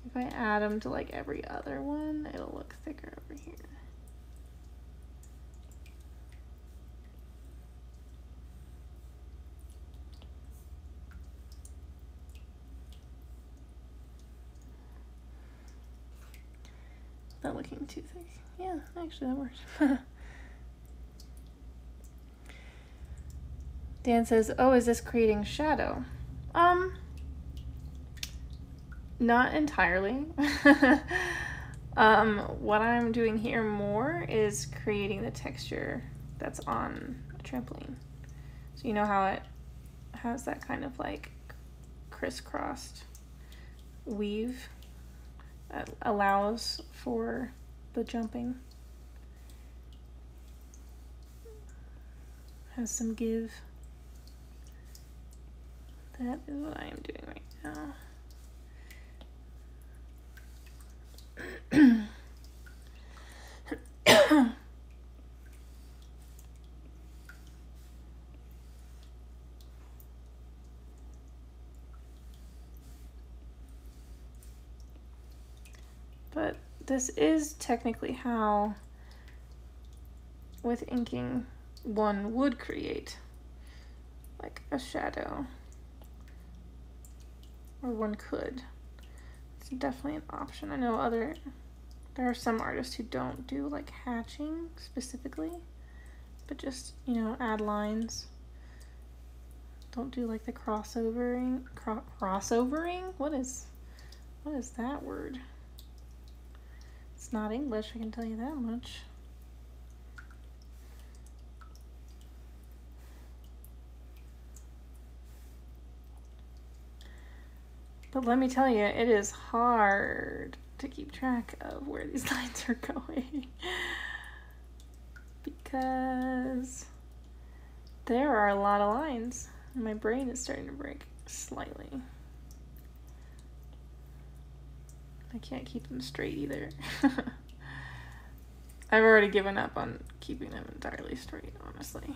Speaker 1: If I add them to like every other one, it'll look thicker over here. Not looking too thick. Yeah, actually that works. Dan says, oh, is this creating shadow? Not entirely. What I'm doing here more is creating the texture that's on a trampoline. So you know how it has that kind of like crisscrossed weave that allows for the jumping. Has some give. That is what I am doing right now. But this is technically how, with inking, one would create like a shadow, or one could. It's definitely an option. I know there are some artists who don't do like hatching specifically, but just, you know, add lines. Don't do like the crossovering. Crossovering? What is that word? It's not English, I can tell you that much. But let me tell you, it is hard to keep track of where these lines are going. Because there are a lot of lines. And my brain is starting to break slightly. I can't keep them straight either. I've already given up on keeping them entirely straight, honestly.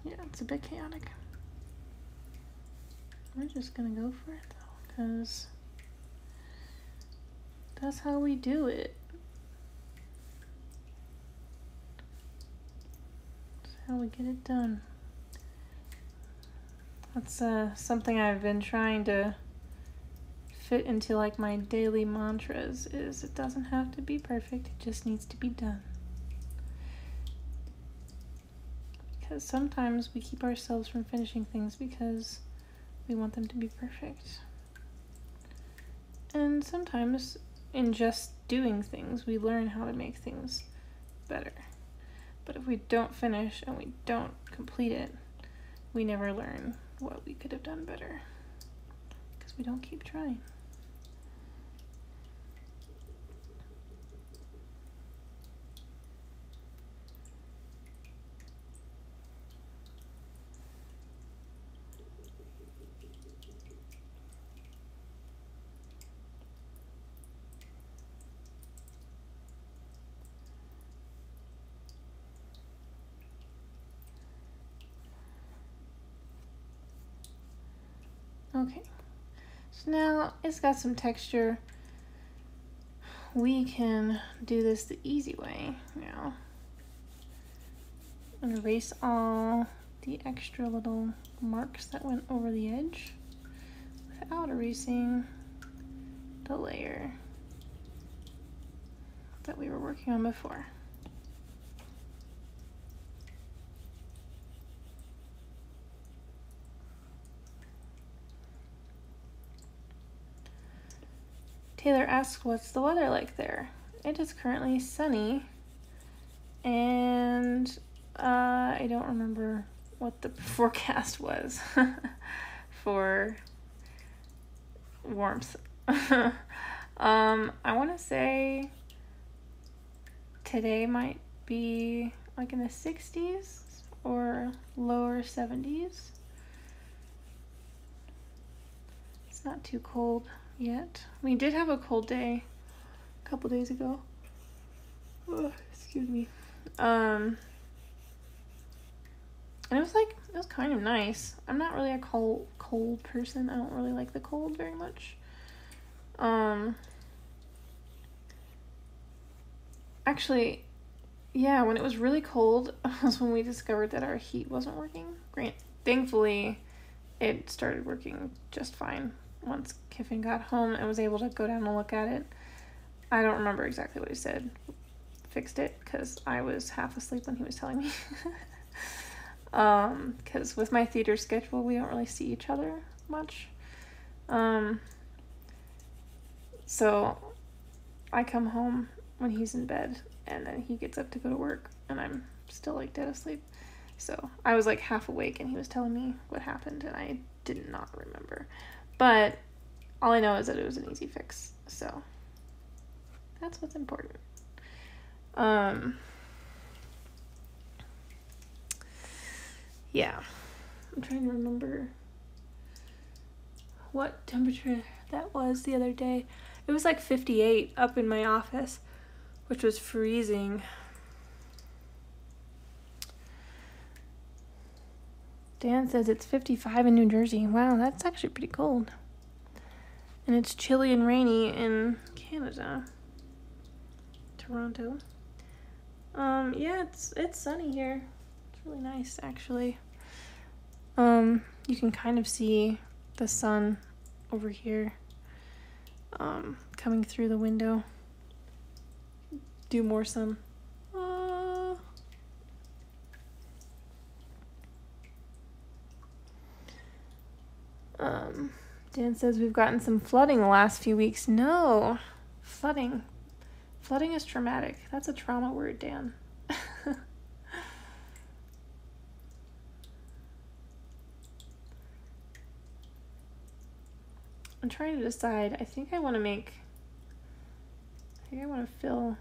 Speaker 1: Yeah, it's a bit chaotic. We're just gonna go for it though, because that's how we do it. That's how we get it done. That's something I've been trying to fit into like my daily mantras, is it doesn't have to be perfect, it just needs to be done. Because sometimes we keep ourselves from finishing things because we want them to be perfect. And sometimes in just doing things, we learn how to make things better. But if we don't finish and we don't complete it, we never learn what we could have done better because we don't keep trying. Okay, so now it's got some texture. We can do this the easy way now. And erase all the extra little marks that went over the edge without erasing the layer that we were working on before. Taylor asks, what's the weather like there? It is currently sunny, and I don't remember what the forecast was for warmth. I want to say today might be like in the 60s or lower 70s. It's not too cold yet. We did have a cold day a couple days ago. Oh, excuse me. And it was kind of nice. I'm not really a cold person. I don't really like the cold very much. Actually, yeah, when it was really cold was when we discovered that our heat wasn't working. Great. Thankfully, it started working just fine once Kiffin got home and was able to go down and look at it. I don't remember exactly what he said. Fixed it because I was half asleep when he was telling me. Because with my theater schedule, we don't really see each other much. So I come home when he's in bed and then he gets up to go to work and I'm still like dead asleep. So I was like half awake and he was telling me what happened and I did not remember. But all I know is that it was an easy fix. So that's what's important. Yeah, I'm trying to remember what temperature that was the other day. It was like 58 up in my office, which was freezing. Dan says it's 55 in New Jersey. Wow, that's actually pretty cold. And it's chilly and rainy in Canada. Toronto. Yeah, it's sunny here. It's really nice, actually. You can kind of see the sun over here, coming through the window. Do more sun. Dan says we've gotten some flooding the last few weeks. No, flooding. Flooding is traumatic. That's a trauma word, Dan. I'm trying to decide. I think I want to fill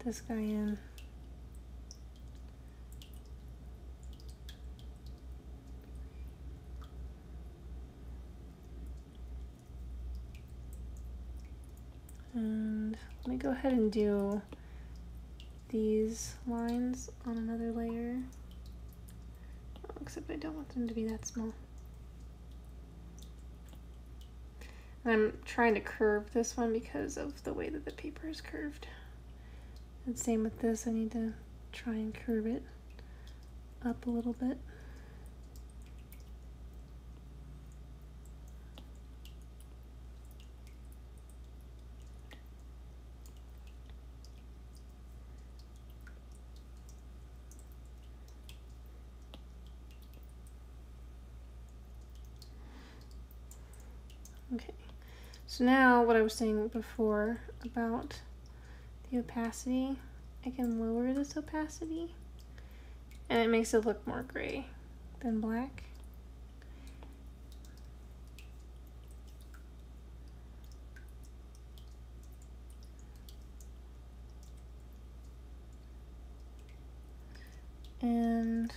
Speaker 1: this guy in. And let me go ahead and do these lines on another layer. Oh, except I don't want them to be that small. And I'm trying to curve this one because of the way that the paper is curved. And same with this, I need to try and curve it up a little bit. Okay, so now what I was saying before about the opacity I can lower this opacity and it makes it look more gray than black. And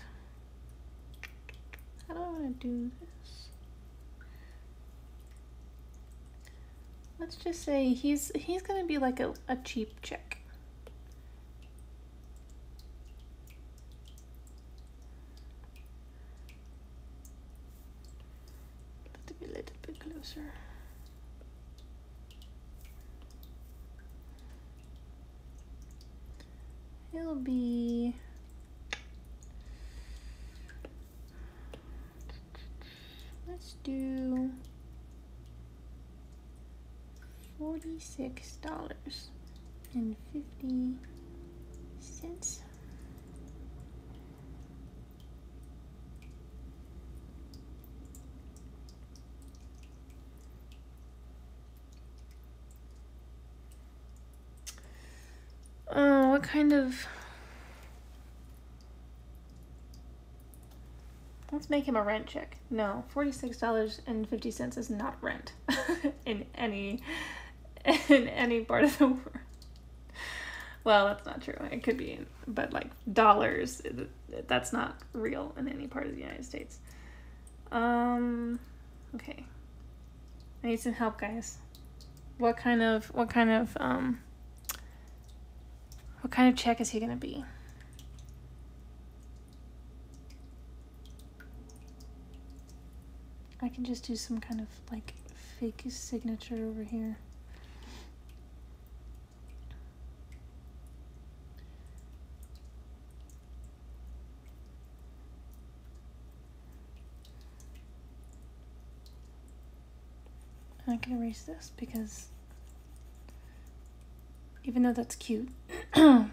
Speaker 1: how do I want to do this? Let's just say he's gonna be like a cheap check. Put it a little bit closer. He'll be let's do $46.50. Oh, what kind of... Let's make him a rent check. No, $46.50 is not rent in any part of the world. Well, that's not true. It could be, but like dollars, that's not real in any part of the United States. Okay. I need some help, guys. What kind of check is he gonna be? I can just do some kind of like fake signature over here. I can erase this because even though that's cute, I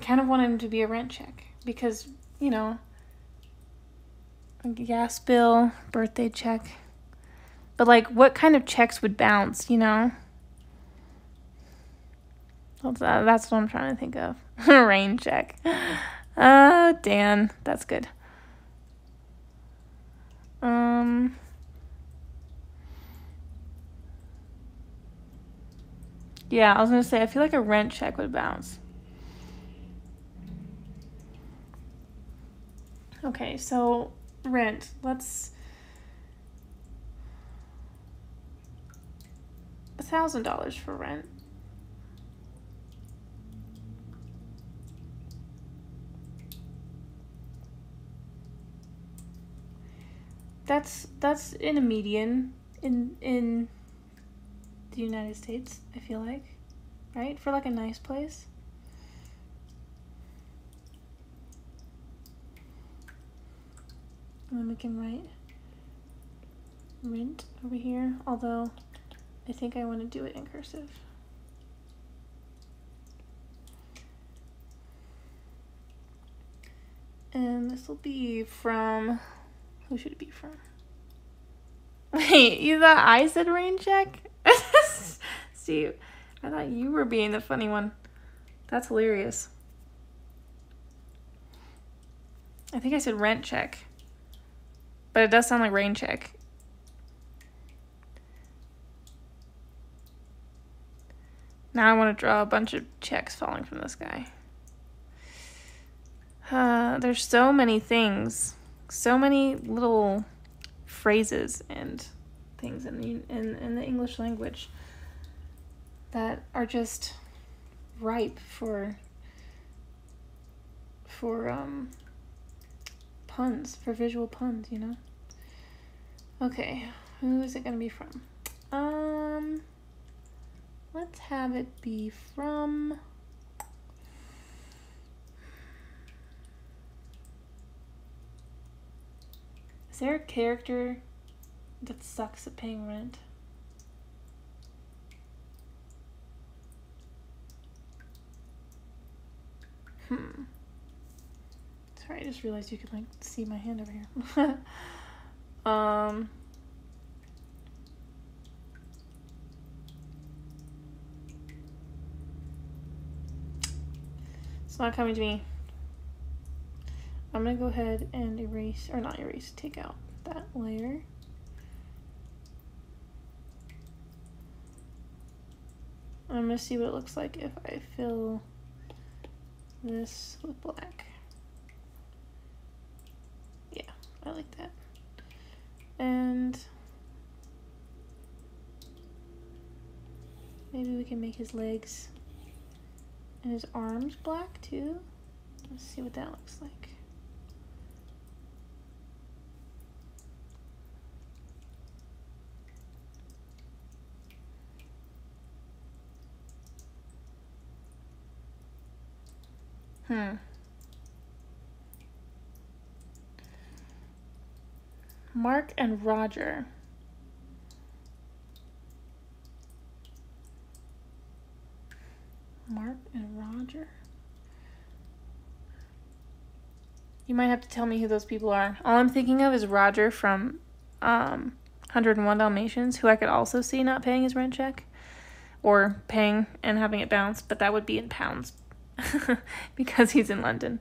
Speaker 1: kind of want him to be a rent check because, you know, a gas bill, birthday check. But like, what kind of checks would bounce, you know? That's what I'm trying to think of. Rain check. Dan, that's good. Yeah, I was gonna say, I feel like a rent check would bounce. Okay, so rent. Let's... $1,000 for rent. That's in a median in the United States, I feel like, right? For like a nice place. And then we can write rent over here, although I think I want to do it in cursive. And this will be from, who should it be from? Wait, you thought I said rain check? Steve, I thought you were being the funny one. That's hilarious. I think I said rent check. But it does sound like rain check. Now I want to draw a bunch of checks falling from the sky. There's so many things. So many little phrases and things in the English language that are just ripe for puns, for visual puns, you know? Okay, who is it gonna be from? Let's have it be from... Is there a character that sucks at paying rent? Sorry, I just realized you could like see my hand over here. It's not coming to me. I'm gonna go ahead and erase, or not erase, take out that layer. I'm gonna see what it looks like if I fill this with black. Yeah, I like that. And maybe we can make his legs and his arms black too. Let's see what that looks like. Mark and Roger. Mark and Roger. You might have to tell me who those people are. All I'm thinking of is Roger from 101 Dalmatians, who I could also see not paying his rent check. Or paying and having it bounce, but that would be in pounds. Because he's in London.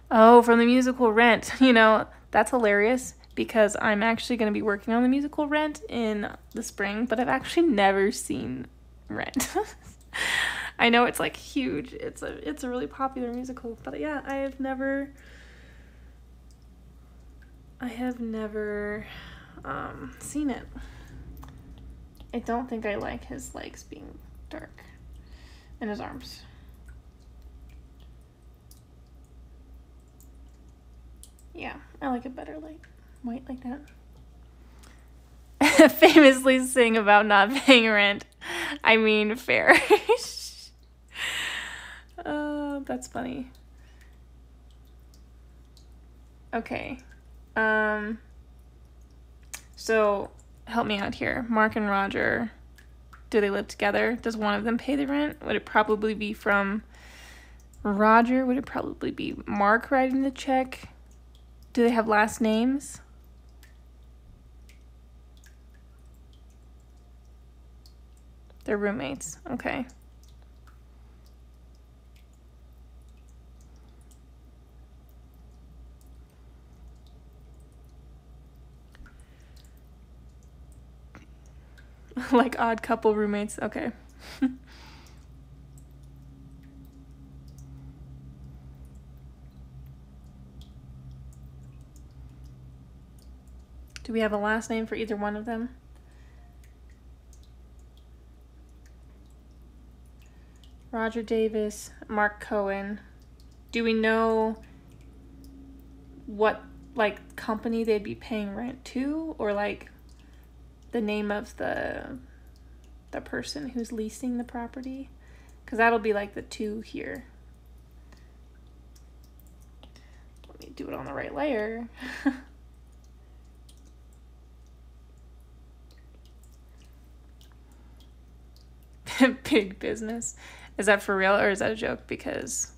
Speaker 1: Oh, from the musical Rent. You know, that's hilarious because I'm actually going to be working on the musical Rent in the spring, but I've actually never seen Rent. I know it's like huge. It's a really popular musical, but yeah, I have never seen it. I don't think I like his legs being dark and his arms. Yeah, I like it better like white like that. Famously sing about not paying rent. I mean, fair. That's funny. Okay. So help me out here. Mark and Roger, do they live together? Does one of them pay the rent? Would it probably be from Roger? Would it probably be Mark writing the check? Do they have last names? They're roommates. Okay. Like odd couple roommates. Okay. Do we have a last name for either one of them? Roger Davis, Mark Cohen. Do we know what like company they'd be paying rent to, or like the name of the person who's leasing the property? Because that'll be like the two here. Let me do it on the right layer. Big business. Is that for real or is that a joke? Because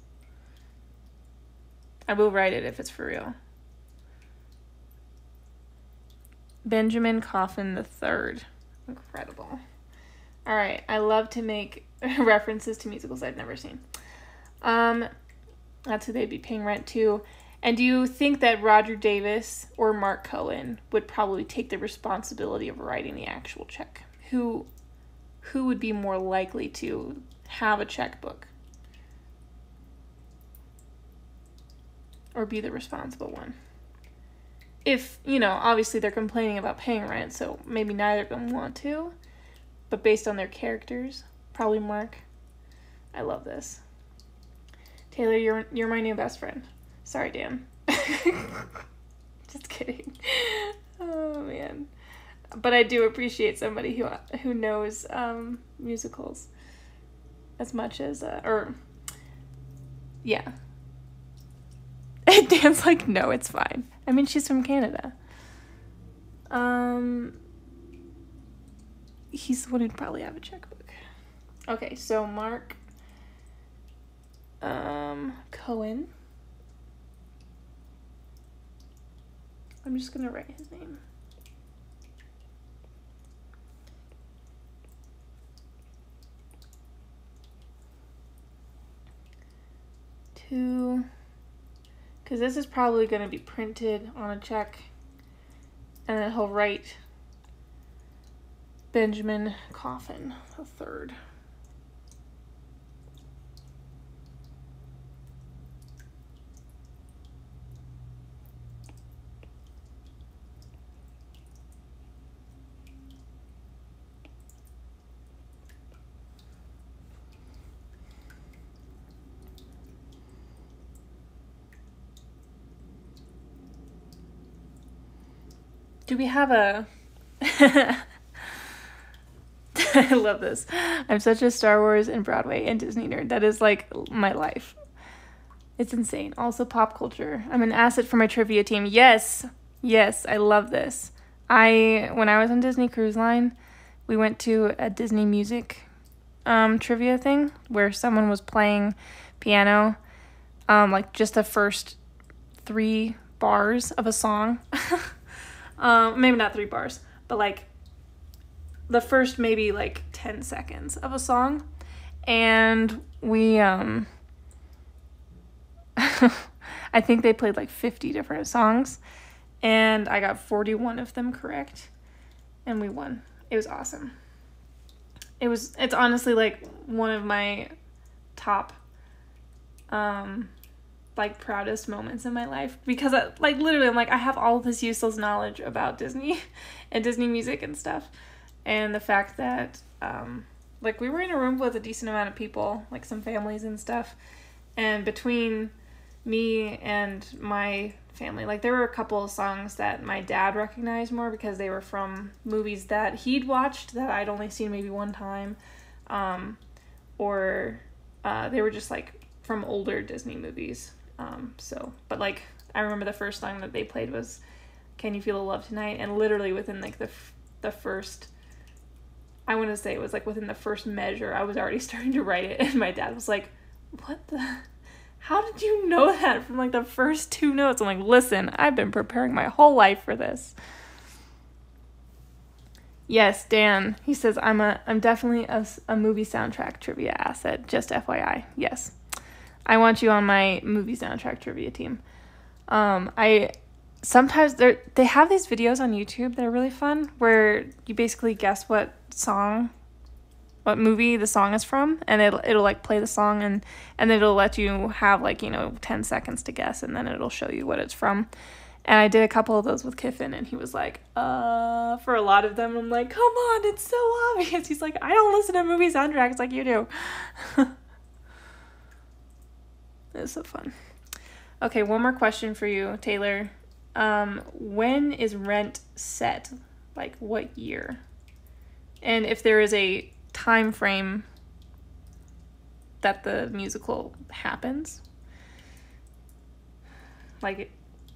Speaker 1: I will write it if it's for real. Benjamin Coffin III. Incredible. All right. I love to make references to musicals I've never seen. That's who they'd be paying rent to. And do you think that Roger Davis or Mark Cohen would probably take the responsibility of writing the actual check? Who would be more likely to have a checkbook or be the responsible one? If, you know, obviously they're complaining about paying rent, so maybe neither of them want to, but based on their characters, probably Mark. I love this. Taylor, you're my new best friend. Sorry, Dan. Just kidding. Oh, man. But I do appreciate somebody who knows musicals as much as, yeah. Dan's like, no, it's fine. I mean, she's from Canada. He's the one who'd probably have a checkbook. Okay, so Mark Cohen. I'm just gonna write his name. to, because this is probably going to be printed on a check, and then he'll write Benjamin Coffin III. Do we have a... I love this. I'm such a Star Wars and Broadway and Disney nerd. That is like my life. It's insane. Also pop culture. I'm an asset for my trivia team. Yes. Yes, I love this. When I was on Disney Cruise Line, we went to a Disney music trivia thing where someone was playing piano, like just the first 3 bars of a song. Maybe not 3 bars, but like the first maybe like 10 seconds of a song. And we, I think they played like 50 different songs, and I got 41 of them correct, and we won. It was awesome. It's honestly like one of my top, like proudest moments in my life, because like literally I'm like, I have all this useless knowledge about Disney and Disney music and stuff. And the fact that, like we were in a room with a decent amount of people, like some families and stuff. And between me and my family, like there were a couple of songs that my dad recognized more because they were from movies that he'd watched that I'd only seen maybe one time. Or they were just like from older Disney movies. But like I remember the first song that they played was Can You Feel the Love Tonight? And literally within like the first, I want to say it was like within the first measure, I was already starting to write it. And my dad was like, how did you know that from like the first 2 notes? I'm like, listen, I've been preparing my whole life for this. Yes, Dan, he says, I'm definitely a movie soundtrack trivia asset, just FYI. Yes. I want you on my movie soundtrack trivia team. Sometimes they have these videos on YouTube that are really fun, where you basically guess what movie the song is from, and it'll like play the song, and then it'll let you have like, 10 seconds to guess, and then it'll show you what it's from. And I did a couple of those with Kiffin, and he was like, for a lot of them, I'm like, come on, it's so obvious. He's like, I don't listen to movie soundtracks like you do. It's so fun. Okay, one more question for you, Taylor. When is Rent set? Like, what year? And if there is a time frame that the musical happens? Like,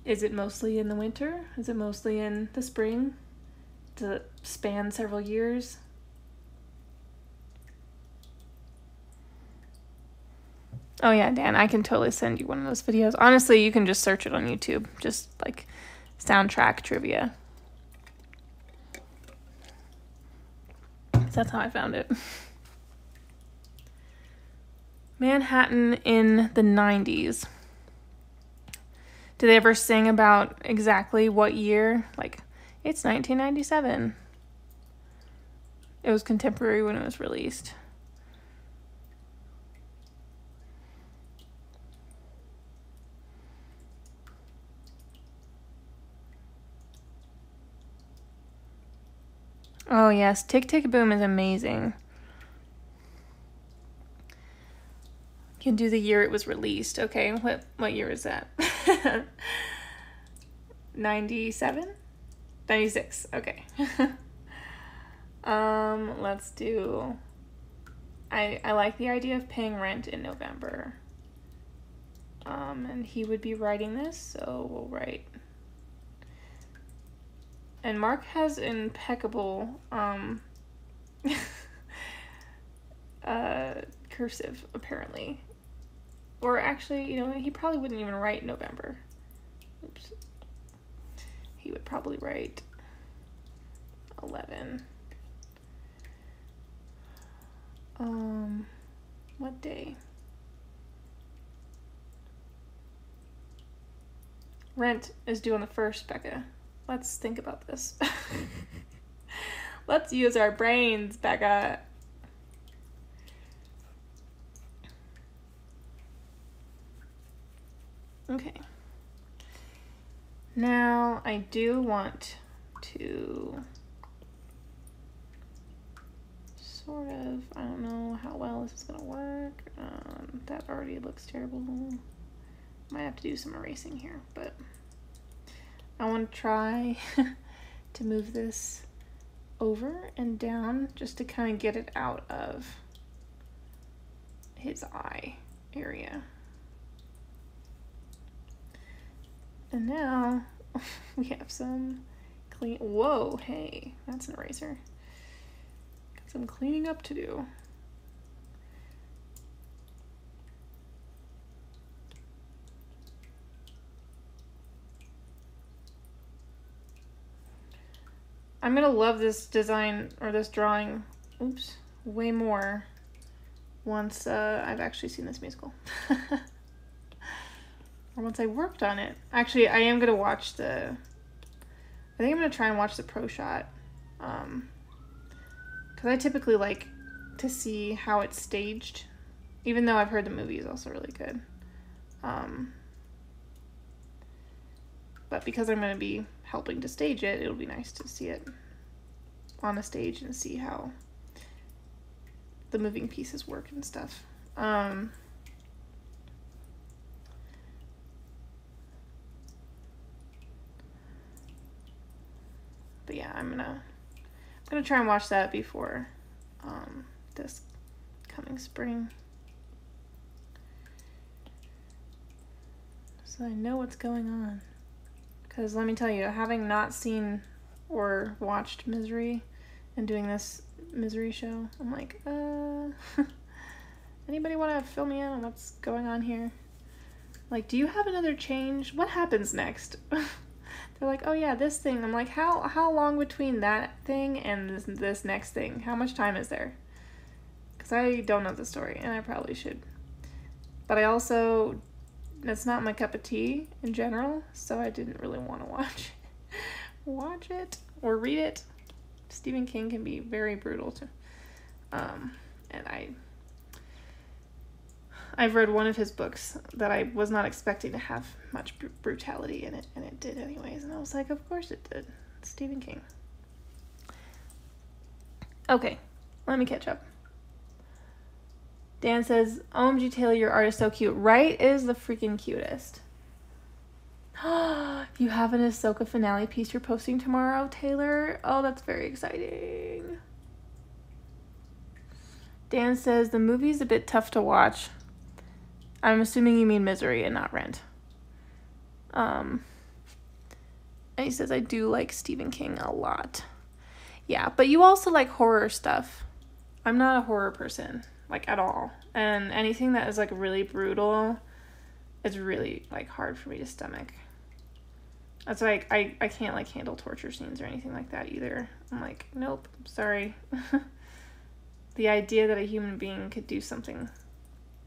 Speaker 1: is it mostly in the winter? Is it mostly in the spring? Does it span several years? Oh yeah, Dan, I can totally send you one of those videos. Honestly, you can just search it on YouTube. Just like soundtrack trivia. That's how I found it. Manhattan in the 90s. Did they ever sing about exactly what year? Like, it's 1997. It was contemporary when it was released. Oh yes, Tick Tick Boom is amazing. Can do the year it was released. Okay, what year is that? 97? 96, okay. Let's do... I like the idea of paying rent in November. And he would be writing this, so we'll write... And Mark has impeccable cursive, apparently. Or actually, he probably wouldn't even write November. Oops. He would probably write 11. What day? Rent is due on the 1st, Becca. Let's think about this. Let's use our brains, Becca. Okay. Now, I do want to sort of, I don't know how well this is going to work. That already looks terrible. Might have to do some erasing here, but I want to try to move this over and down just to kind of get it out of his eye area. And now we have some clean, whoa, hey, that's an eraser. Got some cleaning up to do. I'm gonna love this design or this drawing, oops, way more once I've actually seen this musical. Or once I worked on it. Actually, I am gonna watch I think I'm gonna try and watch the pro shot. Because I typically like to see how it's staged, even though I've heard the movie is also really good. But because I'm gonna be helping to stage it, it'll be nice to see it on a stage and see how the moving pieces work and stuff. But yeah, I'm gonna try and watch that before this coming spring, so I know what's going on. Because let me tell you, having not seen or watched Misery and doing this Misery show, I'm like, anybody want to fill me in on what's going on here? Like, do you have another change? What happens next? They're like, oh yeah, this thing. I'm like, how long between that thing and this next thing? How much time is there? Because I don't know the story, and I probably should. But I also, it's not my cup of tea in general, so I didn't really want to watch it or read it. Stephen King can be very brutal too. And I've read one of his books that I was not expecting to have much brutality in it, and it did anyways. And I was like, of course it did. It's Stephen King. Okay, let me catch up. Dan says, OMG Taylor, your art is so cute. Right? It is the freaking cutest. You have an Ahsoka finale piece you're posting tomorrow, Taylor? Oh, that's very exciting. Dan says, the movie's a bit tough to watch. I'm assuming you mean Misery and not Rent. And he says, I do like Stephen King a lot. Yeah, but you also like horror stuff. I'm not a horror person, like, at all. And anything that is, like, really brutal is really, like, hard for me to stomach. That's why I can't, like, handle torture scenes or anything like that either. I'm like, nope, sorry. The idea that a human being could do something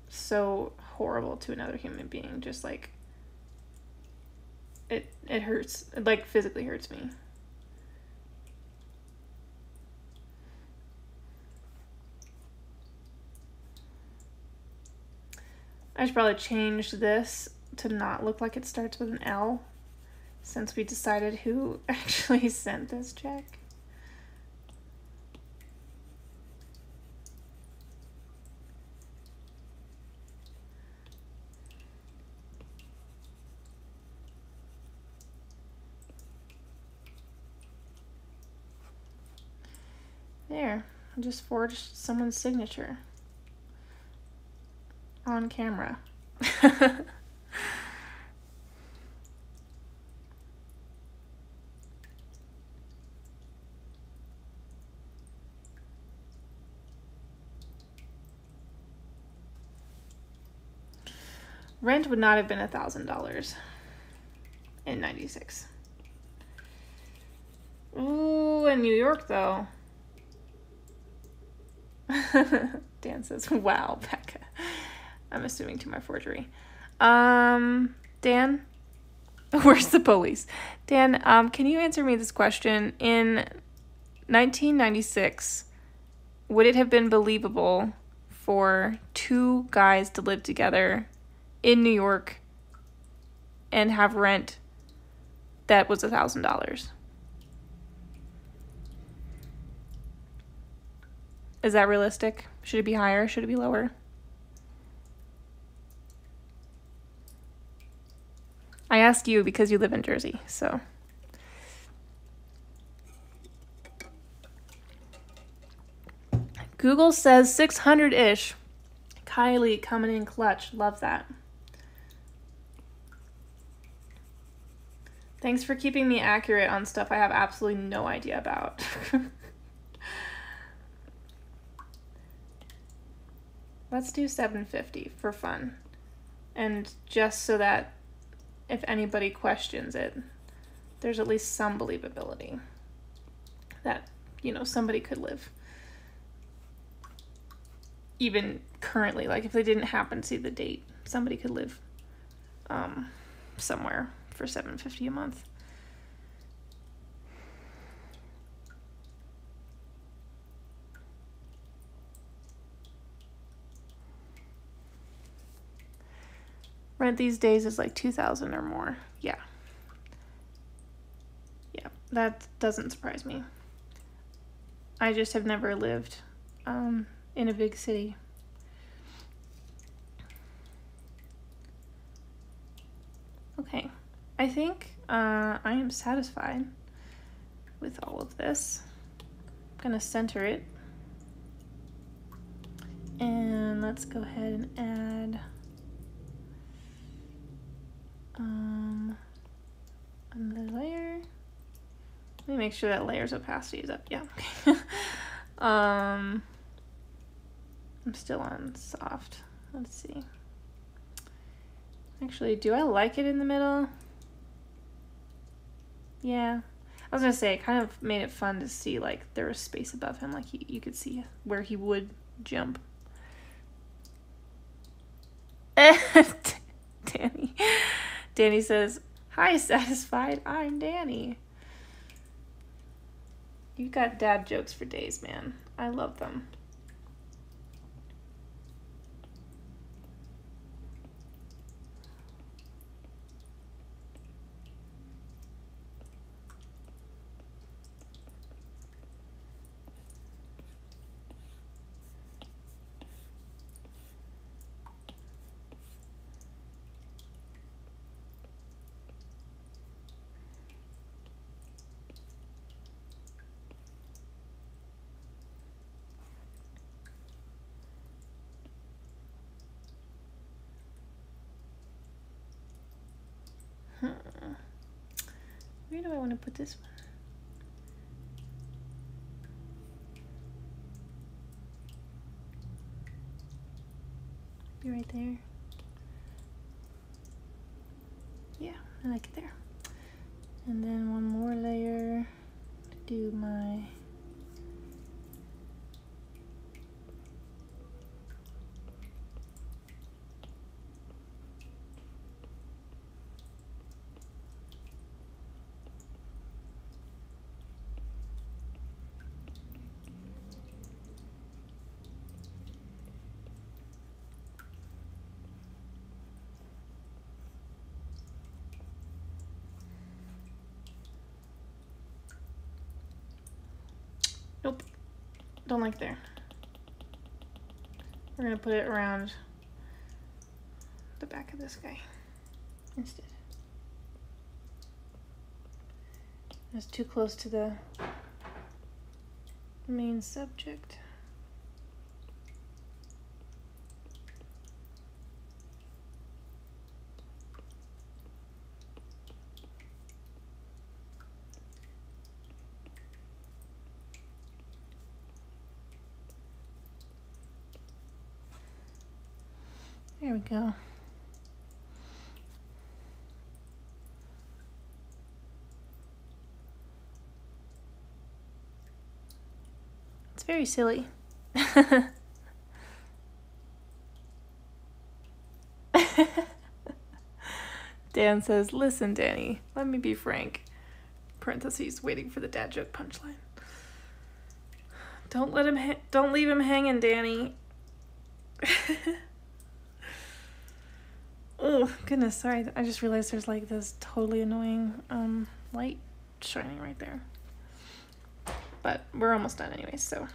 Speaker 1: so horrible to another human being, just like, it hurts, it, like, physically hurts me. I should probably change this to not look like it starts with an L, since we decided who actually sent this check. There, I just forged someone's signature on camera. Rent would not have been $1,000 in '96. Ooh, in New York though. Dan says, wow, Becca. I'm assuming to my forgery. Dan, Where's the police? Dan, can you answer me this question? In 1996, would it have been believable for two guys to live together in New York and have rent that was $1,000? Is that realistic? Should it be higher? Should it be lower? I ask you because you live in Jersey, so. Google says 600-ish. Kylie coming in clutch. Love that. Thanks for keeping me accurate on stuff I have absolutely no idea about. Let's do 750 for fun. And just so that if anybody questions it, there's at least some believability that, you know, somebody could live. Even currently, like if they didn't happen to see the date, somebody could live somewhere for $750 a month. Rent these days is like $2,000 or more. Yeah. Yeah, that doesn't surprise me. I just have never lived in a big city. Okay, I think I am satisfied with all of this. I'm gonna center it. And let's go ahead and add another layer. Let me make sure that layer's opacity is up. Yeah, okay. I'm still on soft. Let's see. Actually, do I like it in the middle? Yeah. I was gonna say, it kind of made it fun to see, like, there was space above him. Like, you could see where he would jump. Danny says, "Hi, satisfied. I'm Danny." You've got dad jokes for days, man. I love them. Where do I want to put this one? Be right there. Yeah, I like it there. And then one more layer to do my nope, don't like there. We're gonna put it around the back of this guy instead. It's too close to the main subject. There we go. It's very silly. Dan says, listen, Danny, let me be frank. Parentheses, waiting for the dad joke punchline. Don't leave him hanging, Danny. Oh, goodness, sorry. I just realized there's like this totally annoying light shining right there. But we're almost done anyway, so.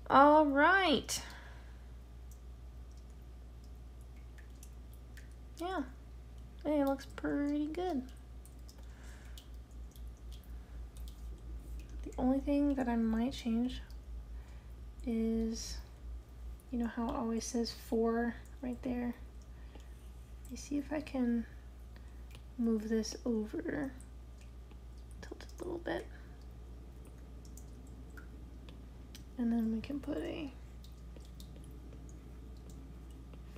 Speaker 1: All right. Yeah, it looks pretty good. The only thing that I might change is, you know how it always says 4 right there? Let me see if I can move this over, tilt it a little bit, and then we can put a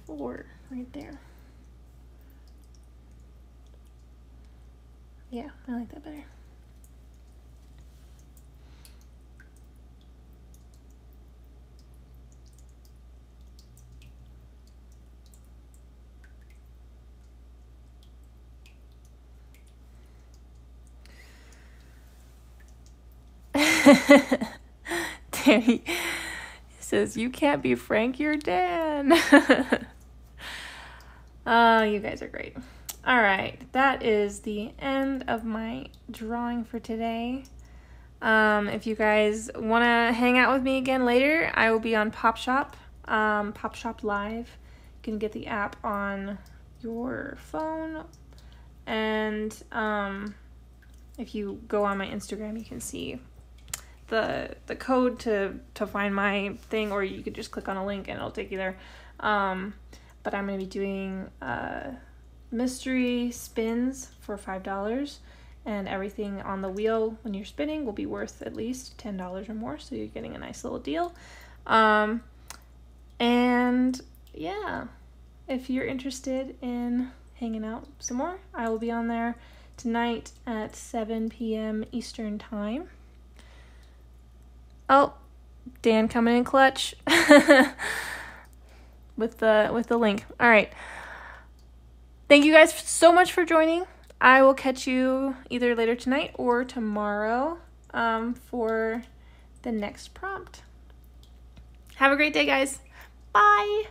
Speaker 1: 4 right there. Yeah, I like that better. Danny says, you can't be Frank, you're Dan. Oh, you guys are great. All right, that is the end of my drawing for today. If you guys want to hang out with me again later, I will be on Pop Shop Live. You can get the app on your phone, and if you go on my Instagram, you can see the code to find my thing, or you could just click on a link and it'll take you there. But I'm going to be doing mystery spins for $5, and everything on the wheel when you're spinning will be worth at least $10 or more, so you're getting a nice little deal. And yeah, if you're interested in hanging out some more, I will be on there tonight at 7 p.m. Eastern time. Oh, Dan coming in clutch with the link. All right. Thank you guys so much for joining. I will catch you either later tonight or tomorrow for the next prompt. Have a great day, guys. Bye.